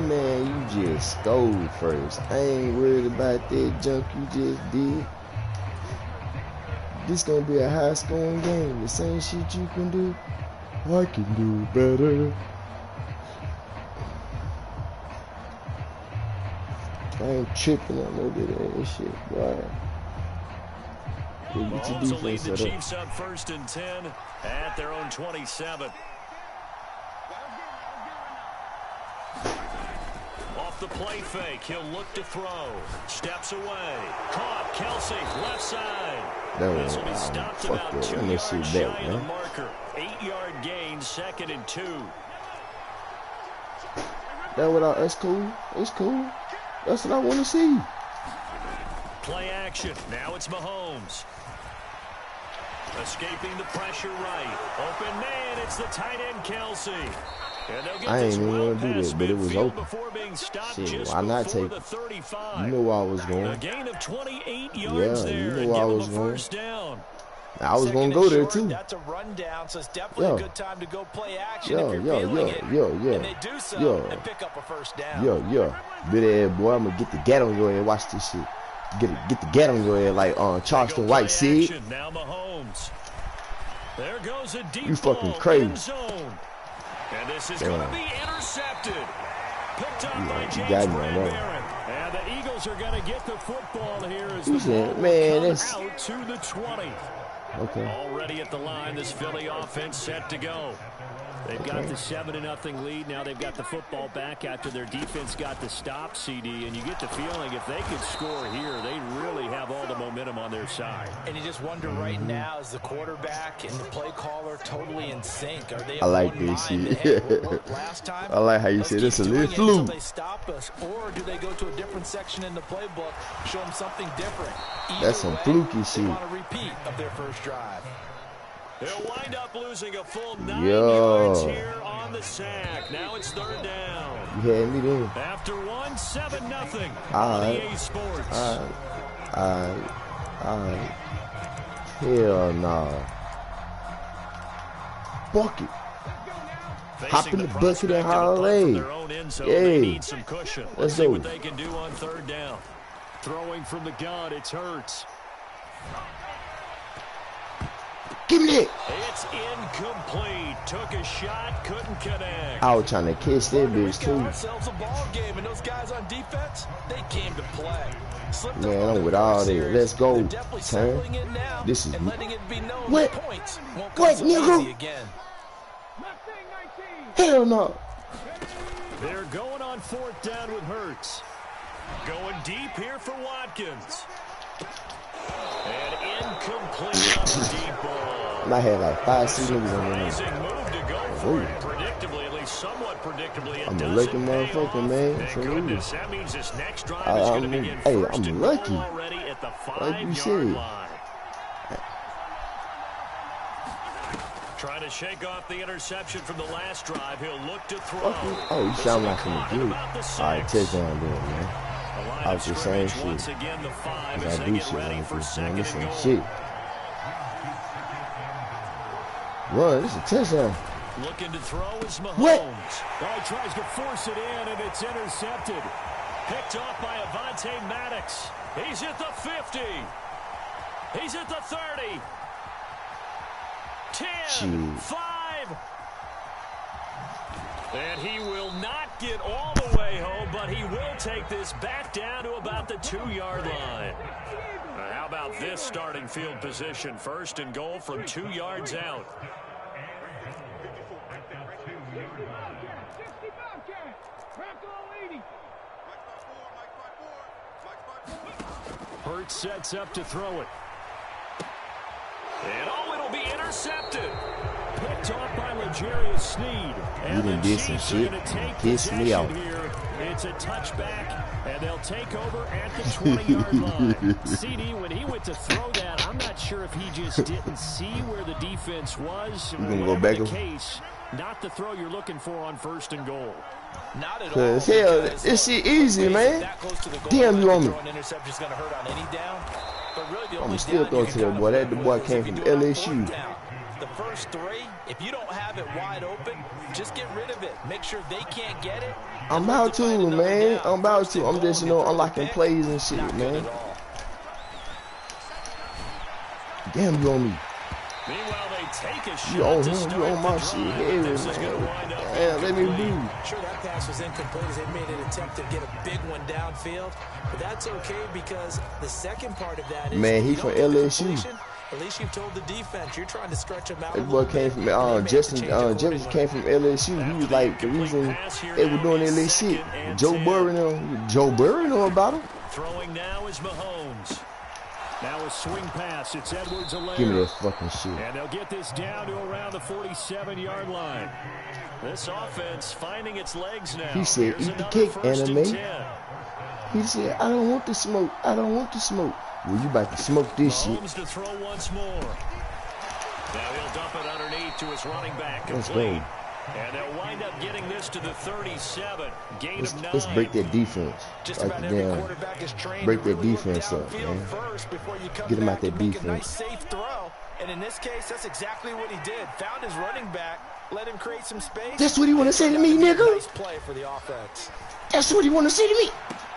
Man, you just stole first. I ain't worried about that junk you just did. This gonna be a high-scoring game. The same shit you can do, I can do better. I ain't tripping on no bit of that shit, boy. Mahomes will lead the Chiefs up 1st and 10 at their own 27. Off the play fake, he'll look to throw. Steps away. Caught. Kelsey, left side. This will be stopped about 2 yards shy of the marker. 8-yard gain, 2nd and 2. That's cool. It's cool. That's what I want to see. Play action. Now it's Mahomes. Escaping the pressure right. Open man. It's the tight end, Kelsey. And they'll get I ain't even well want to do that, but it was open. Shit, why not take it? You know where I was going. A gain of 28 yards there. You know where I was going. Down. I was going to go there, too. That's a rundown, so it's definitely a good time to go play action if you're feeling it. And they do so and pick up a first down. Bit ass boy, I'm going to get the gat on your head. Watch this shit. Get the gat on your head like Charleston White said. Now Mahomes. There goes a deep you fucking ball, crazy. Zone. And this is going to be intercepted. Picked up by James Bradbury. And the Eagles are going to get the football here as the ball comes out to the 20. Okay. Already at the line, this Philly offense set to go. They've got the 7-0 lead. Now they've got the football back after their defense got the stop, CD. And you get the feeling if they could score here, they really have all the momentum on their side. And you just wonder right now, is the quarterback and the play caller totally in sync? Are they? I like this shit. Last time, I like how you said it's a little fluke. They stop us, or do they go to a different section in the playbook, show them something different? That's some fluky shit. They want a repeat of their first drive. They'll wind up losing a full 9 yards here on the sack. Now it's 3rd down. You had me there. After 7-0 on EA Sports. Alright. Hell nah. Bucket. Hop in the bucket and holler. Yeah. Some cushion. Let's see go. what they can do on 3rd down. Throwing from the gun, it's Hurts. Give me that. It's incomplete. Took a shot, couldn't connect. I was trying to catch that bitch too. We got ourselves a ball game, and those guys on defense, they came to play. Man, I'm with all that. Let's go. Turn. This is what? What, nigga? Hell no. They're going on 4th down with Hurts. Going deep here for Watkins. And incomplete on the deep ball. I had like 5 seconds on Amazing move to go for it. Predictably, at least somewhat predictably, I'm a lucky motherfucker, man. Thank goodness. That means this next drive is going to begin first and lucky. Already at the 5-yard said. line. Trying to shake off the interception from the last drive. He'll look to throw. Oh, you sound like him good. All right, touchdown there, man. I was just saying shit. Once again, the 5 I as do they get shit ready like for this, man. 2nd This and ain't goal. shit. Run, this is a touchdown. Looking to throw is Mahomes. What? Oh, tries to force it in, and it's intercepted. Picked off by Avonte Maddox. He's at the 50. He's at the 30. 10, Jeez. 5. And he will not get all the way home, but he will take this back down to about the 2-yard line. How about this starting field position? 1st and goal from 2 yards out. Hurts sets up to throw it. And it'll be intercepted. Picked Picked off by L'Jarius Sneed. You done did some shit. Piss me off. Here. It's a touchback, and they'll take over at the 20-yard line. CD, when he went to throw that, I'm not sure if he just didn't see where the defense was. You gonna go back? The case, not the throw you're looking for on 1st and goal. Not at all. Cause hell, this shit easy, man. Damn, you on me. I'm still throwing to that boy. That the boy came from LSU. The first three, if you don't have it wide open, just get rid of it. Make sure they can't get it. I'm about to, man. I'm about to. I'm just, unlocking plays and shit, man. Damn, you on me. Meanwhile, they take a shot. You on him. You on my shit. Heavy, man. Damn, let me be. Sure, that pass was incomplete as they made an attempt to get a big one downfield. But that's okay because the second part of that is... Man, he from LSU. At least you've told the defense you're trying to stretch him out. That boy came from Jefferson came from LSU. He was like the reason they were doing that little shit. Joe Burrow know about him. Throwing now is Mahomes. Now a swing pass. It's Edwards-Helaire. Give me that fucking shit. And they'll get this down to around the 47-yard line. This offense finding its legs now. He said, "Eat the cake, anime." He said, "I don't want the smoke. I don't want the smoke." Well, you about to smoke this shit. Mahomes to throw once more. Now he'll dump it underneath to his running back. Let's go. And they'll wind up getting this to the 37. Gain of 9. Let's break that defense. Just about every quarterback is trained break to that really defense look up, downfield man. first before you come Get him back out that and make defense. a nice safe throw. And in this case, that's exactly what he did. Found his running back, let him create some space. That's what he want to say to me, nigga. Nice play for the offense. That's what he want to say to me.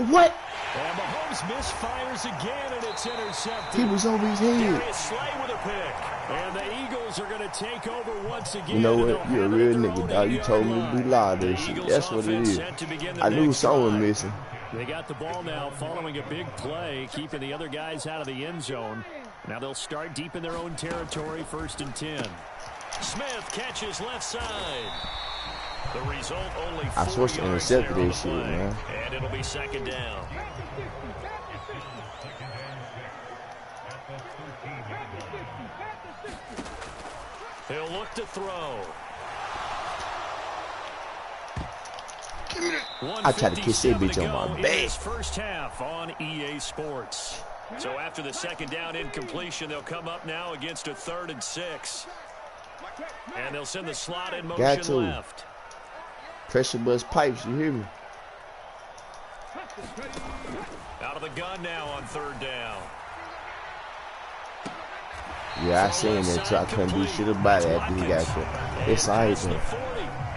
What? And Mahomes misfires again, and it's intercepted. He was over his head. Darius Slay with a pick. And the Eagles are going to take over once again. You know what? You're a real nigga, dog. You told me to do live that shit. That's what it is. I knew something was missing. They got the ball now following a big play, keeping the other guys out of the end zone. Now they'll start deep in their own territory, 1st and 10. Smith catches left side. The result only 4 I supposed to intercept this shit, man. And it'll be 2nd down. He'll look to throw. I tried to kiss that bitch on my back. First half on EA Sports. So after the 2nd down incompletion, they'll come up now against a 3rd and 6. And they'll send the slot in motion left. Pressure bust pipes, you hear me? Out of the gun now on 3rd down. Yeah, I seen that too. I couldn't do shit about it after he got there. It's alright, man.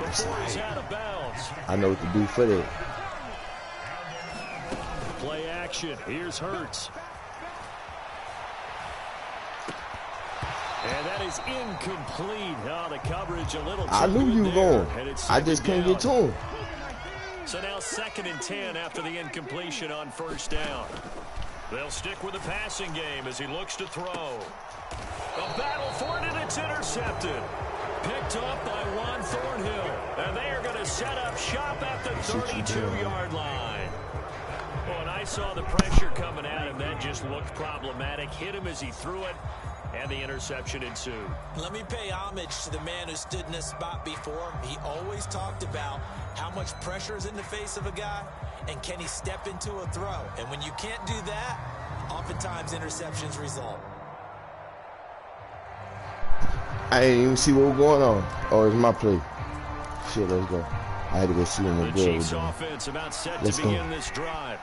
It's alright. I know what to do for that. Play action. Here's Hurts. And that is incomplete. Oh, the coverage a little too I knew you were going. I just couldn't get to him. So now 2nd and 10 after the incompletion on 1st down. They'll stick with the passing game as he looks to throw. A battle for it, and it's intercepted. Picked up by Juan Thornhill. And they are going to set up shop at the 32-yard line. Well, and I saw the pressure coming at him. That just looked problematic. Hit him as he threw it. And the interception ensued. Let me pay homage to the man who stood in this spot before. He always talked about how much pressure is in the face of a guy and can he step into a throw. And when you can't do that, oftentimes interceptions result. I didn't even see what was going on. Oh, it's my play. Shit, let's go. I had to go see him in the Chiefs offense about set to begin this drive.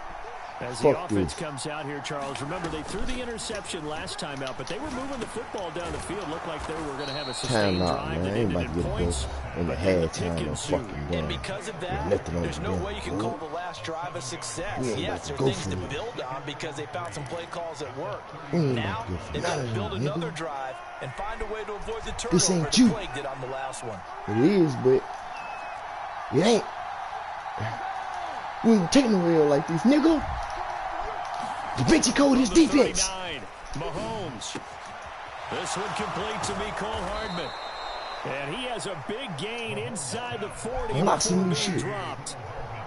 As the offense comes out here, Charles, remember they threw the interception last time out, but they were moving the football down the field. Looked like they were going to have a sustained drive that ended in points. In the halftime, no fucking down. And because of that, there's no way you can call the last drive a success. Yes, there are things to build on because they found some play calls that worked. Now, they've got to build another drive and find a way to avoid the turnover that plagued it on the last one. It is, but it ain't. We ain't taking the wheel like this, nigga. The bitchy code is defense. Mahomes. This one complete to Mecole Hardman. And he has a big gain inside the 40 before being dropped.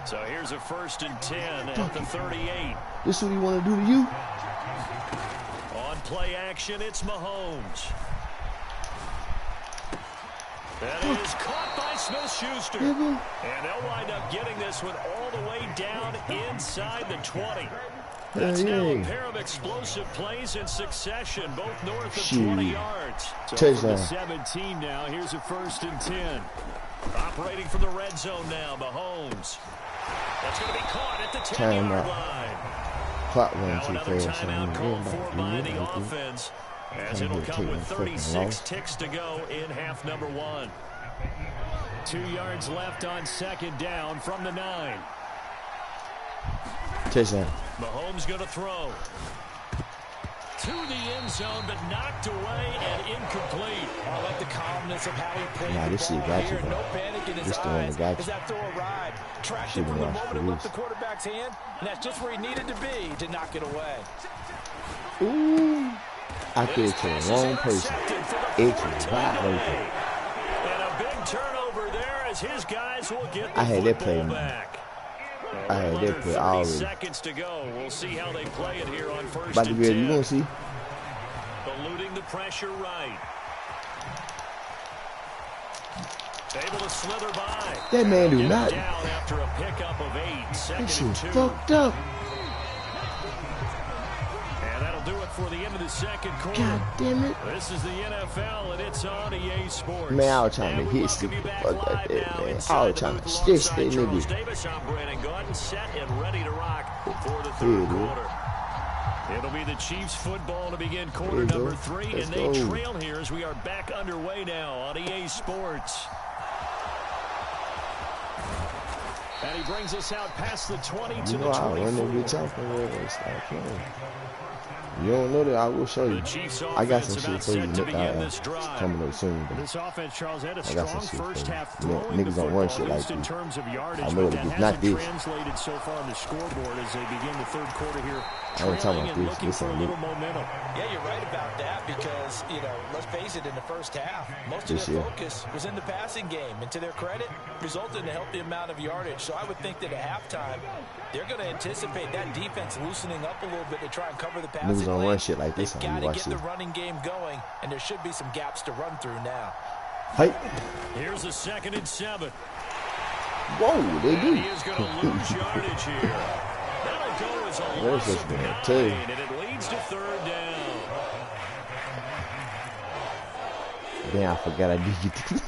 So here's a 1st and 10 at the 38. This what he want to do to you? On play action, it's Mahomes. That is caught by Smith-Schuster. Nigga. And they'll wind up getting this one all the way down inside the 20. That's now a pair of explosive plays in succession, both north of 20 yards. So from the 17 now, here's a 1st and 10. Operating from the red zone now, Mahomes. That's going to be caught at the 10-yard line. Clock Now running too another fast. timeout called for by the offense, as it'll come with 36 ticks to go in half number 1. 2 yards left on 2nd down from the 9. Touchdown. Mahomes going to throw. To the end zone, but knocked away and incomplete. I like the calmness of how he played Nah, the this shit ball got here. you, bro. No panic in his This the one eyes that got as you. that throw arrived. Tracked it from the moment it left the quarterback's hand, and that's just where he needed to be to knock it away. Ooh. I threw it to the wrong person. It's wide open. And a big turnover there as his guys will get the I had that play. football back. I had that play 30 already. seconds to go. We'll see how they play it here on 1st About to and be ready. 10. You gonna see? Eluding the pressure right. Able to slither by. That man do Get not. down after a pickup of 8. That 2nd shit and 2. fucked up. And that'll do it for the end of the 2nd quarter. God damn it. This is the NFL, and it's on EA Sports. Man, I was trying to And we hit welcome the you back fuck like live that, now man. inside I was the trying to booth stitch that alongside Charles nigga. Davis. I'm Brandon Gordon, set and ready to rock for the 3rd Yeah, dude. quarter. It'll be the Chiefs football to begin quarter There you number go. 3, Let's and they go. trail here as we are back underway now on EA Sports. And he brings us out past the 20 to You the know I run that 24. bitch out from where they start playing. You don't know that, I will show you. The Chiefs I got some offense shit about for you. set to begin this drive. Coming up soon. But This offense, Charles, had a I got strong some shit for first you. half You know, throwing the niggas don't football, run shit at like least in this. terms of yardage, I know but it that is. Not hasn't this. translated so far on the scoreboard as they begin the 3rd quarter here, I ain't talking trailing about and this. looking This for a ain't little it. momentum. Yeah, you're right about that because, you know, let's face it, in the first half, most of This their year. focus was in the passing game. And to their credit, resulted in a healthy amount of yardage. So I would think that at halftime, they're going to anticipate that defense loosening up a little bit to try and cover the passing Niggas don't lane. run shit like this They've on got you. to Watch get this. the running game going, and there should be some gaps to run through now. Hey. Here's a 2nd and 7. Whoa, they And do. he is going to lose yardage here. That'll go as a Where's loss this of man? 9, Tell you. and it leads to 3rd down. Damn, I forgot I did get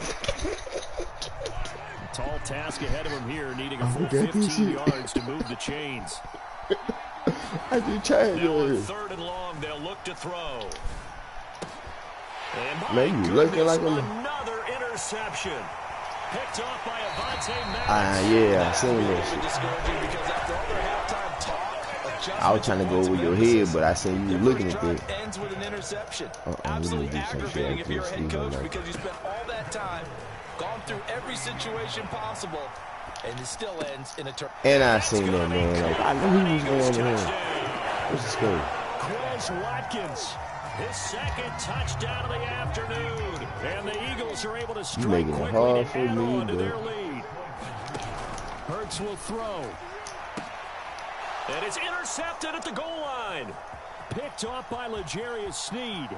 Tall task ahead of him here, needing a full forgot this 15 shit. yards to move the chains. I did try Now on to 3rd and long, they'll look to throw. And my Man, you looking goodness, like a- another interception. Picked off by Avonte Maddox. yeah, I seen that Bit shit. discouraging because after all their halftime talk, I was trying to go with your head, but I seen you their looking first at drive that. ends with an interception. we Absolutely need to do some shit aggravating like if you're a this, head you know, coach like- because you spent all that time, gone through every situation possible, and it still ends in a turn. And I seen that, man. Like, I knew he was going to him. Touchdown. What's the score? Quez Watkins, his 2nd touchdown of the afternoon. And the Eagles are able to strike making it quickly hard to for add me, on to bro. their lead. Hurts will throw. And it's intercepted at the goal line. Picked off by L'Jarius Sneed.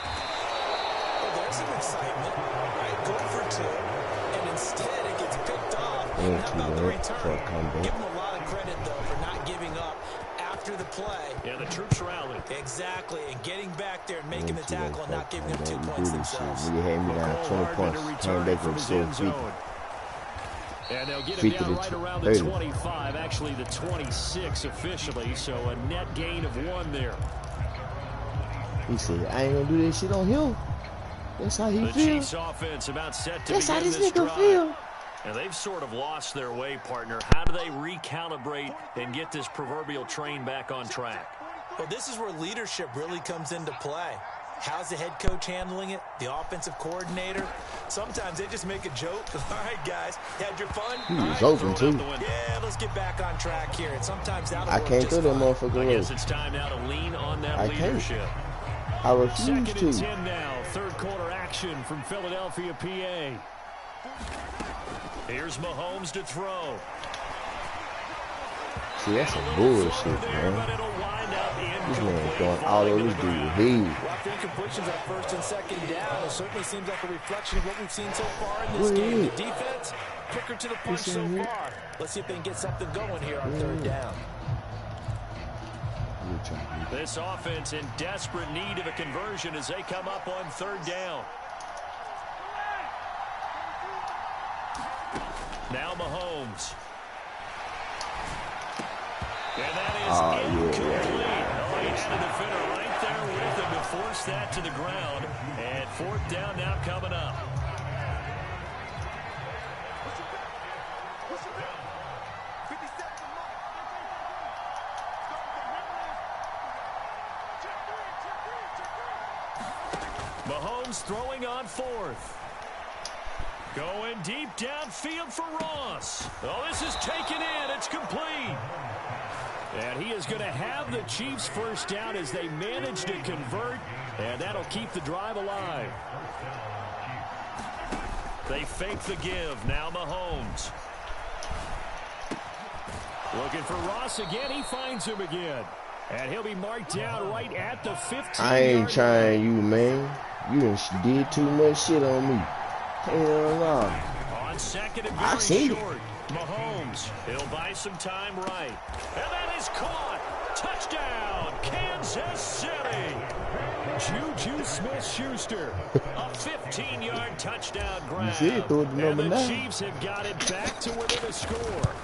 Well, there's some excitement, right? Going for 2, and instead it gets picked off. Thank How you, about the man, return? for a comeback. Give them a lot of credit, though, for not giving up after the play. Yeah, the troops rallied. Exactly, and getting back there and making the Thank you, tackle and not giving up 2 You do points this shit. themselves. Nigga had me down 20 Harvin points. to Came return back from with his so end 50. zone. And they'll get him 50 down to right around the 30. 25, actually the 26 officially, so a net gain of 1 there. He said, I ain't gonna do this shit on him. That's how he The feel. Chiefs offense about set to That's how begin this this nigga drive. feel. And they've sort of lost their way, partner. How do they recalibrate and get this proverbial train back on track? Well, this is where leadership really comes into play. How's the head coach handling it? The offensive coordinator? Sometimes they just make a joke. All right, guys, had your fun? He All was right, open, throw it out too. the window. yeah, let's get back on track here. And sometimes that'll I work can't just throw that fine. motherfucker I guess away. it's time now to lean on that I can't. leadership. I refuse 2nd and to. 10 now, 3rd quarter action from Philadelphia, PA. Here's Mahomes to throw. See, that's some bullshit, man. This man going all over this dude's head. Rough incompletions on first and second down. It certainly seems like a reflection of what we've seen so far in this game. The defense, quicker to the punch so far. Let's see if they can get something going here on third down. This offense in desperate need of a conversion as they come up on third down. Now Mahomes. And that is incomplete. Oh, he had a defender right there with him to force that to the ground. And fourth down now coming up. Mahomes throwing on fourth. Going deep downfield for Ross. Oh, this is taken in. It's complete. And he is going to have the Chiefs first down as they manage to convert. And that'll keep the drive alive. They fake the give. Now Mahomes. Looking for Ross again. He finds him again. And he'll be marked down right at the 15. I ain't trying you, man. You done did too much shit on me. Hell no. On second and very short. Mahomes, he'll buy some time right. And that is caught. Touchdown, Kansas City. Juju Smith-Schuster. A 15-yard touchdown grab. And the Chiefs have got it back to within a score.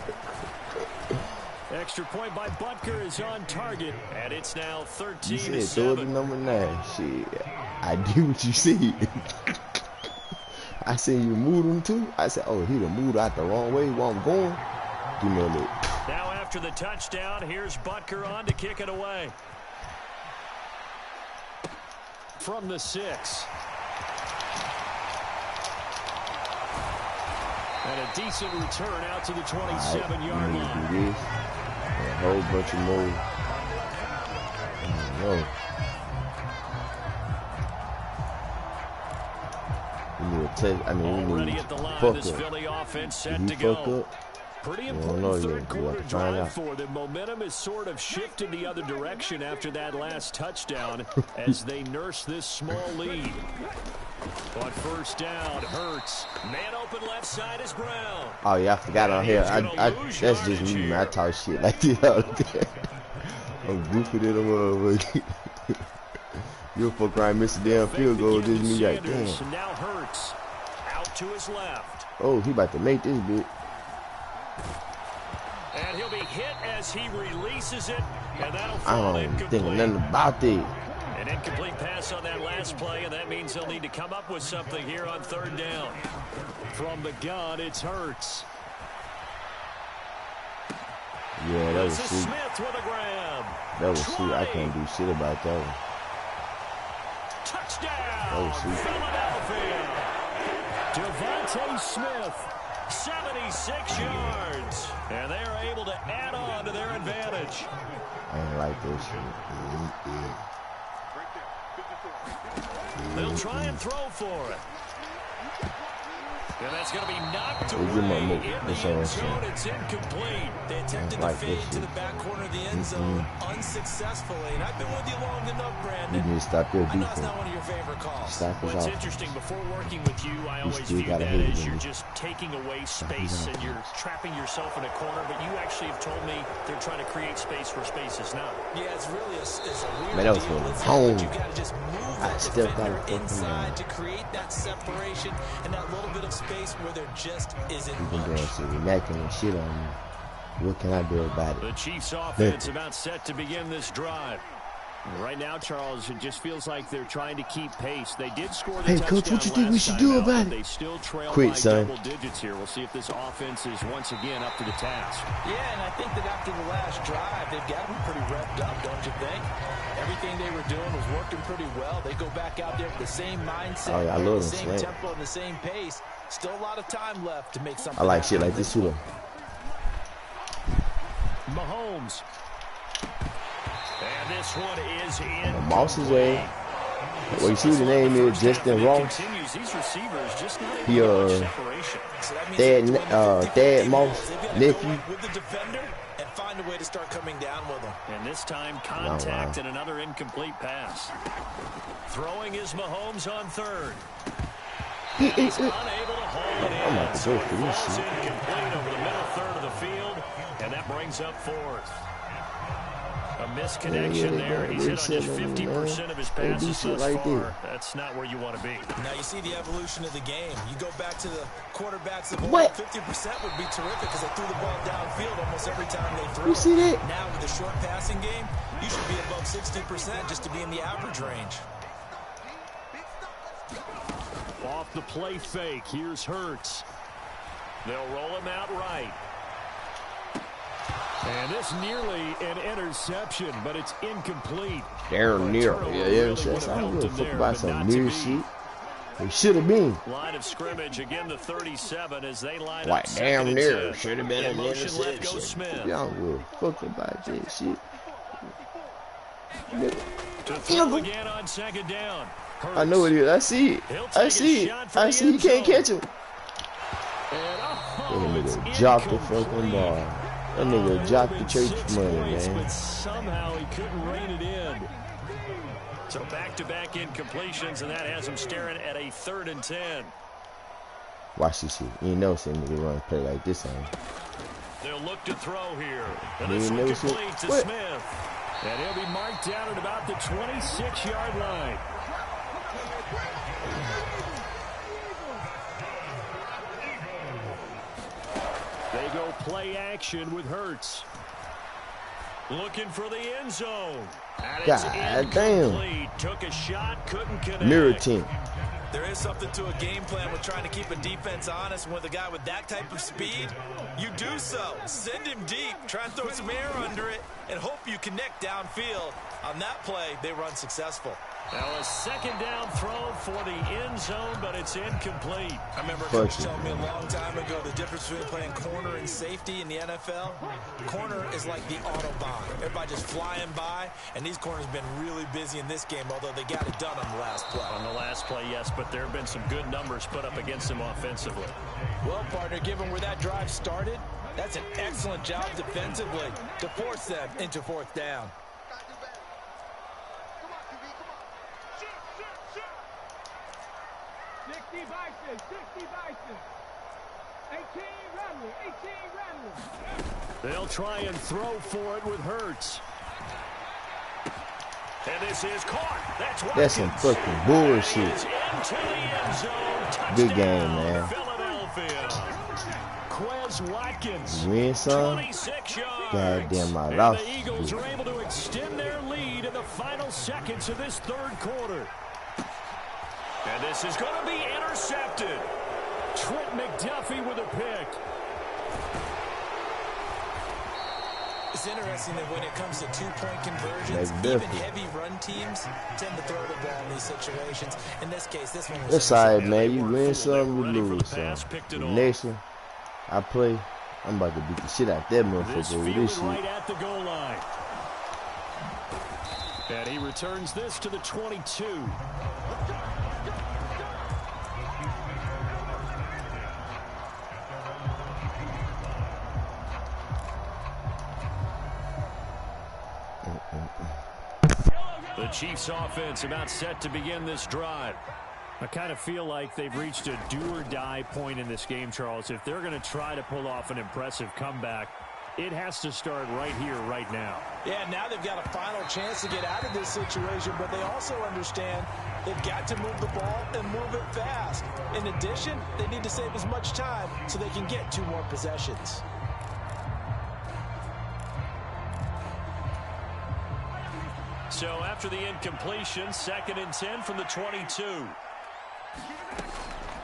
Extra point by Butker is on target, and it's now 13-7. You said throw the number 9. Shit, I do what you said. I said you moved him too. I said, oh, he done moved out the wrong way while I'm going. Give me a look. Now after the touchdown, here's Butker on to kick it away. From the 6. And a decent return out to the 27-yard line. A whole bunch of more. I don't know. Already at the line, this Philly offense set to go. Pretty important third quarter drive for them. Momentum is sort of shifted the other direction after that last touchdown as they nurse this small lead. On first down, Hurts. Man open left side is Brown. Oh yeah, I forgot on here. That's just me, man. I talk shit like this out there. I'm goofy to the motherfucker. You'll fuck around, miss a damn field goal. Just me like, damn. Now Hurts out to his left. Oh, he about to make this bit. And he'll be hit as he releases it, and that'll I fall don't incomplete. think nothing about this. An incomplete pass on that last play, and that means they'll need to come up with something here on third down. From the gun, it's Hurts. Yeah, that was sweet. Smith with a grab. That was sweet. I can't do shit about that one. Touchdown, that was sweet. Philadelphia. Devontae Smith, 76 yards. And they are able to add on to their advantage. I ain't like this shit. They'll try and throw for it. And that's going to be knocked away in the end zone. It's incomplete. They attempted to fade to the back corner of the end zone unsuccessfully. And I've been with you long enough, Brandon. You need to stop your defense. I know it's not one of your favorite calls. What's interesting, before working with you, I always view that as you're just taking away space and you're trapping yourself in a corner. But you actually have told me they're trying to create space where space is not. Yeah, it's really a weird Man, that was deal. home. You got to just move that defender inside to create that separation and that little bit of space where there just isn't much. You've been doing some macking and shit on me. What can I do about it? The Chiefs offense about set to begin this drive. Right now, Charles, it just feels like they're trying to keep pace. They did score the touchdown. Hey, Coach, what you think we should do about it? They still trail Quick, by son. double digits here. We'll see if this offense is once again up to the task. Yeah, and I think that after the last drive, they've got to be pretty revved up, don't you think? Everything they were doing was working pretty well. They go back out there with the same mindset, I love the same tempo, and the same pace. Still a lot of time left to make something. I like shit like this too. Mahomes. And this one is in. Moss is a. Well, you see what the name is? Justin Ross. He Dad Moss nephew. find a way to start coming down with them. And this time, contact and another incomplete pass. Throwing is Mahomes on third. He's unable to haul it in. So it falls incomplete over the middle third of the field, and that brings up fourth. A misconnection there. He's hit on just 50% of his passes thus far. That's not where you want to be. Now you see the evolution of the game. You go back to the quarterbacks of old, 50% would be terrific because they threw the ball downfield almost every time they threw it. Now with the short passing game, you should be above 60% just to be in the average range. Off the play fake, here's Hurts. They'll roll him out right. And this nearly an interception, but it's incomplete. Damn near. Yeah, interception. I don't give a fuck about some near shit. It should have been. Line of scrimmage, again the 37 as they line like up. Damn near. Should have been an interception. Y'all give a fuck about this shit. To throw again on second down. Hurts. I know it is. I see it. I see it. I see you can't catch him. That nigga dropped the fucking ball. That nigga dropped the church money, man. But somehow he couldn't rein it in. So back-to-back incompletions, and that has him staring at a 3rd and 10. Watch this shit. You know some nigga run play like this on. They'll look to throw here. And this one complete to Smith. And he'll be marked down at about the 26-yard line. They go play action with Hurts. Looking for the end zone. And it's incomplete. Took a shot, couldn't connect. Mirror team. There is something to a game plan with trying to keep a defense honest. With a guy with that type of speed, you do so. Send him deep. Try and throw some air under it and hope you connect downfield. On that play, they run successful. Now a second down throw for the end zone, but it's incomplete. I remember a coach telling me a long time ago the difference between playing corner and safety in the NFL. Corner is like the Autobahn. Everybody just flying by, and these corners have been really busy in this game, although they got it done on the last play. On the last play, yes, but there have been some good numbers put up against them offensively. Well, partner, given where that drive started, that's an excellent job defensively to force them into 4th down. They'll try and throw for it with Hurts. And this is caught. That's some fucking bullshit. Good game, man. Quez Watkins. You win some? 26 yards. Goddamn, I lost. And the Eagles are able to extend their lead in the final seconds of this 3rd quarter. And this is going to be intercepted. Trent McDuffie with a pick. It's interesting that when it comes to 2-point conversions, even heavy run teams tend to throw the ball in these situations. In this case, this one was... That's all right, man. You win some, you lose some. The next one I play, I'm about to beat the shit out that motherfucker with this shit. Right at the goal line. And he returns this to the 22. The Chiefs offense about set to begin this drive. I kind of feel like they've reached a do-or-die point in this game, Charles. If they're going to try to pull off an impressive comeback, it has to start right here, right now. Yeah, now they've got a final chance to get out of this situation, but they also understand they've got to move the ball and move it fast. In addition, they need to save as much time so they can get 2 more possessions. So after the incompletion, 2nd and 10 from the 22.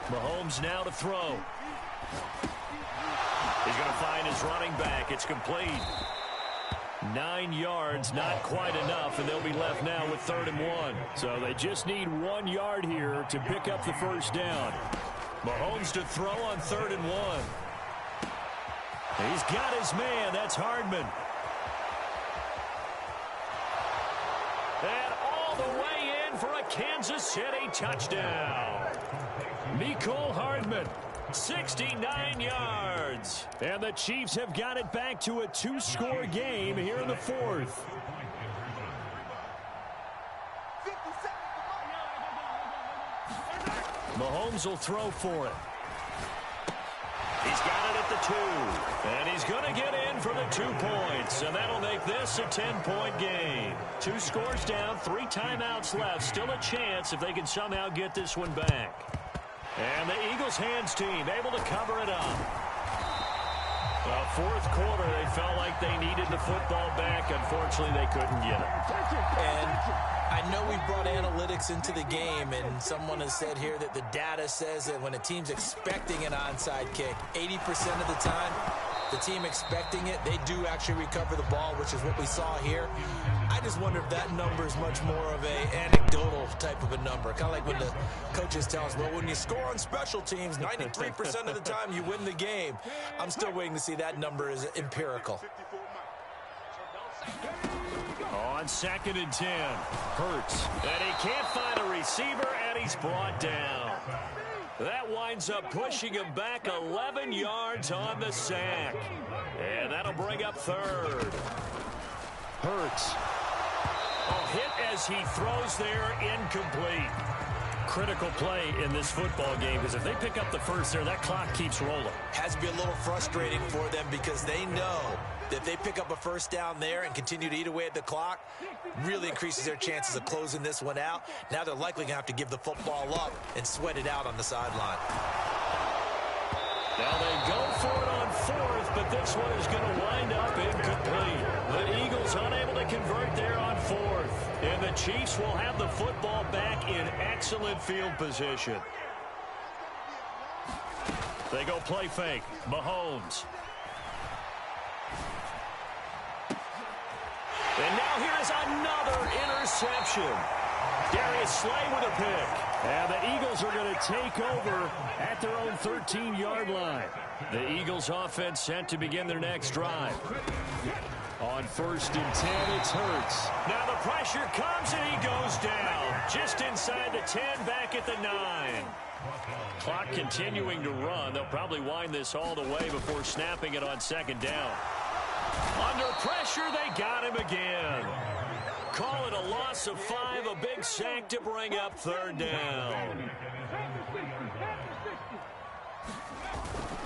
Mahomes now to throw. He's going to find his running back. It's complete. 9 yards, not quite enough, and they'll be left now with 3rd and 1. So they just need 1 yard here to pick up the 1st down. Mahomes to throw on 3rd and 1. He's got his man. That's Hardman. And all the way in for a Kansas City touchdown. Mecole Hardman. 69 yards. And the Chiefs have got it back to a 2-score game here in the fourth. Mahomes will throw for it. He's got it at the 2. And he's going to get in for the 2 points. And that'll make this a 10-point game. 2 scores down, 3 timeouts left. Still a chance if they can somehow get this one back. And the Eagles hands team able to cover it up. Well, fourth quarter, they felt like they needed the football back. Unfortunately, they couldn't get it. And I know we brought analytics into the game, and someone has said here that the data says that when a team's expecting an onside kick, 80% of the time, the team expecting it, they do actually recover the ball, which is what we saw here. I just wonder if that number is much more of a anecdotal type of a number. Kind of like when the coaches tell us, well, when you score on special teams, 93% of the time you win the game. I'm still waiting to see that number is empirical. On 2nd and 10, Hurts. And he can't find a receiver, and he's brought down. That winds up pushing him back 11 yards on the sack. And that'll bring up 3rd. Hurts. Hit as he throws there, incomplete. Critical play in this football game, because if they pick up the first there, that clock keeps rolling. Has to be a little frustrating for them because they know that if they pick up a first down there and continue to eat away at the clock, really increases their chances of closing this one out. Now they're likely going to have to give the football up and sweat it out on the sideline. Now they go for it on 4th, but this one is going to wind up incomplete. The Eagles unable to convert there on 4th. And the Chiefs will have the football back in excellent field position. They go play fake. Mahomes. And now here is another interception. Darius Slay with a pick. And the Eagles are going to take over at their own 13-yard line. The Eagles offense set to begin their next drive. On 1st and 10, it's Hurts. Now the pressure comes and he goes down. Just inside the 10, back at the 9. Clock continuing to run. They'll probably wind this all the way before snapping it on 2nd down. Under pressure, they got him again. Call it a loss of 5, a big sack to bring up 3rd down.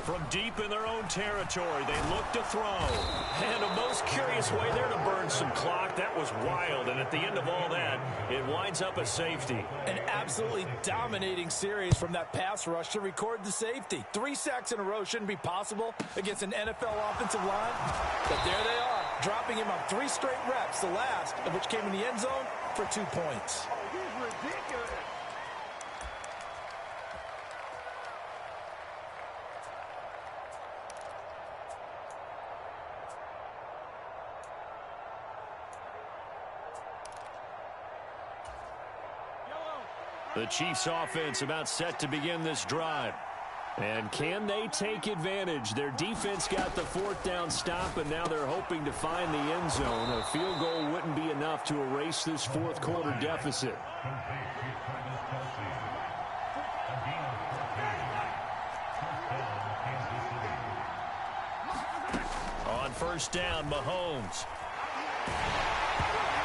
From deep in their own territory, they look to throw. And a most curious way there to burn some clock. That was wild, and at the end of all that, it winds up a safety. An absolutely dominating series from that pass rush to record the safety. 3 sacks in a row shouldn't be possible against an NFL offensive line. But there they are, dropping him on 3 straight reps, the last of which came in the end zone for 2 points. The Chiefs offense about set to begin this drive. And can they take advantage? Their defense got the 4th down stop, and now they're hoping to find the end zone. A field goal wouldn't be enough to erase this 4th quarter deficit. On 1st down, Mahomes.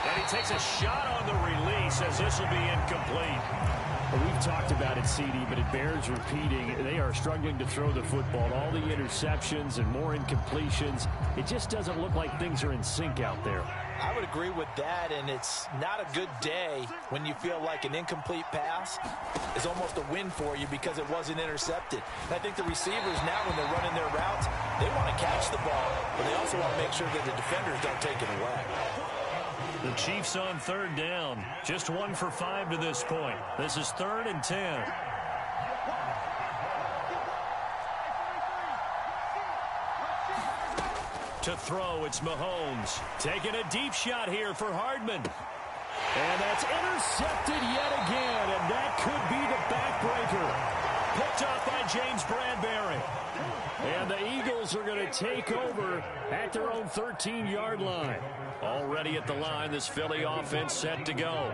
And he takes a shot on the release as this will be incomplete. We've talked about it, CD, but it bears repeating. They are struggling to throw the football. All the interceptions and more incompletions. It just doesn't look like things are in sync out there. I would agree with that, and it's not a good day when you feel like an incomplete pass is almost a win for you because it wasn't intercepted. And I think the receivers now, when they're running their routes, they want to catch the ball, but they also want to make sure that the defenders don't take it away. The Chiefs on 3rd down. Just 1 for 5 to this point. This is 3rd and 10. To throw, it's Mahomes. Taking a deep shot here for Hardman. And that's intercepted yet again, and that could be the backbreaker. Picked up by James Bradbury. And the Eagles are going to take over at their own 13-yard line. Already at the line, this Philly offense set to go.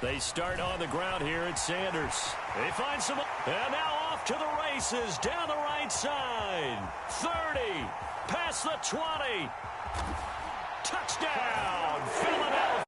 They start on the ground here at Sanders. They find some, and now off off to the races down the right side. 30, past the 20. Touchdown, Philadelphia.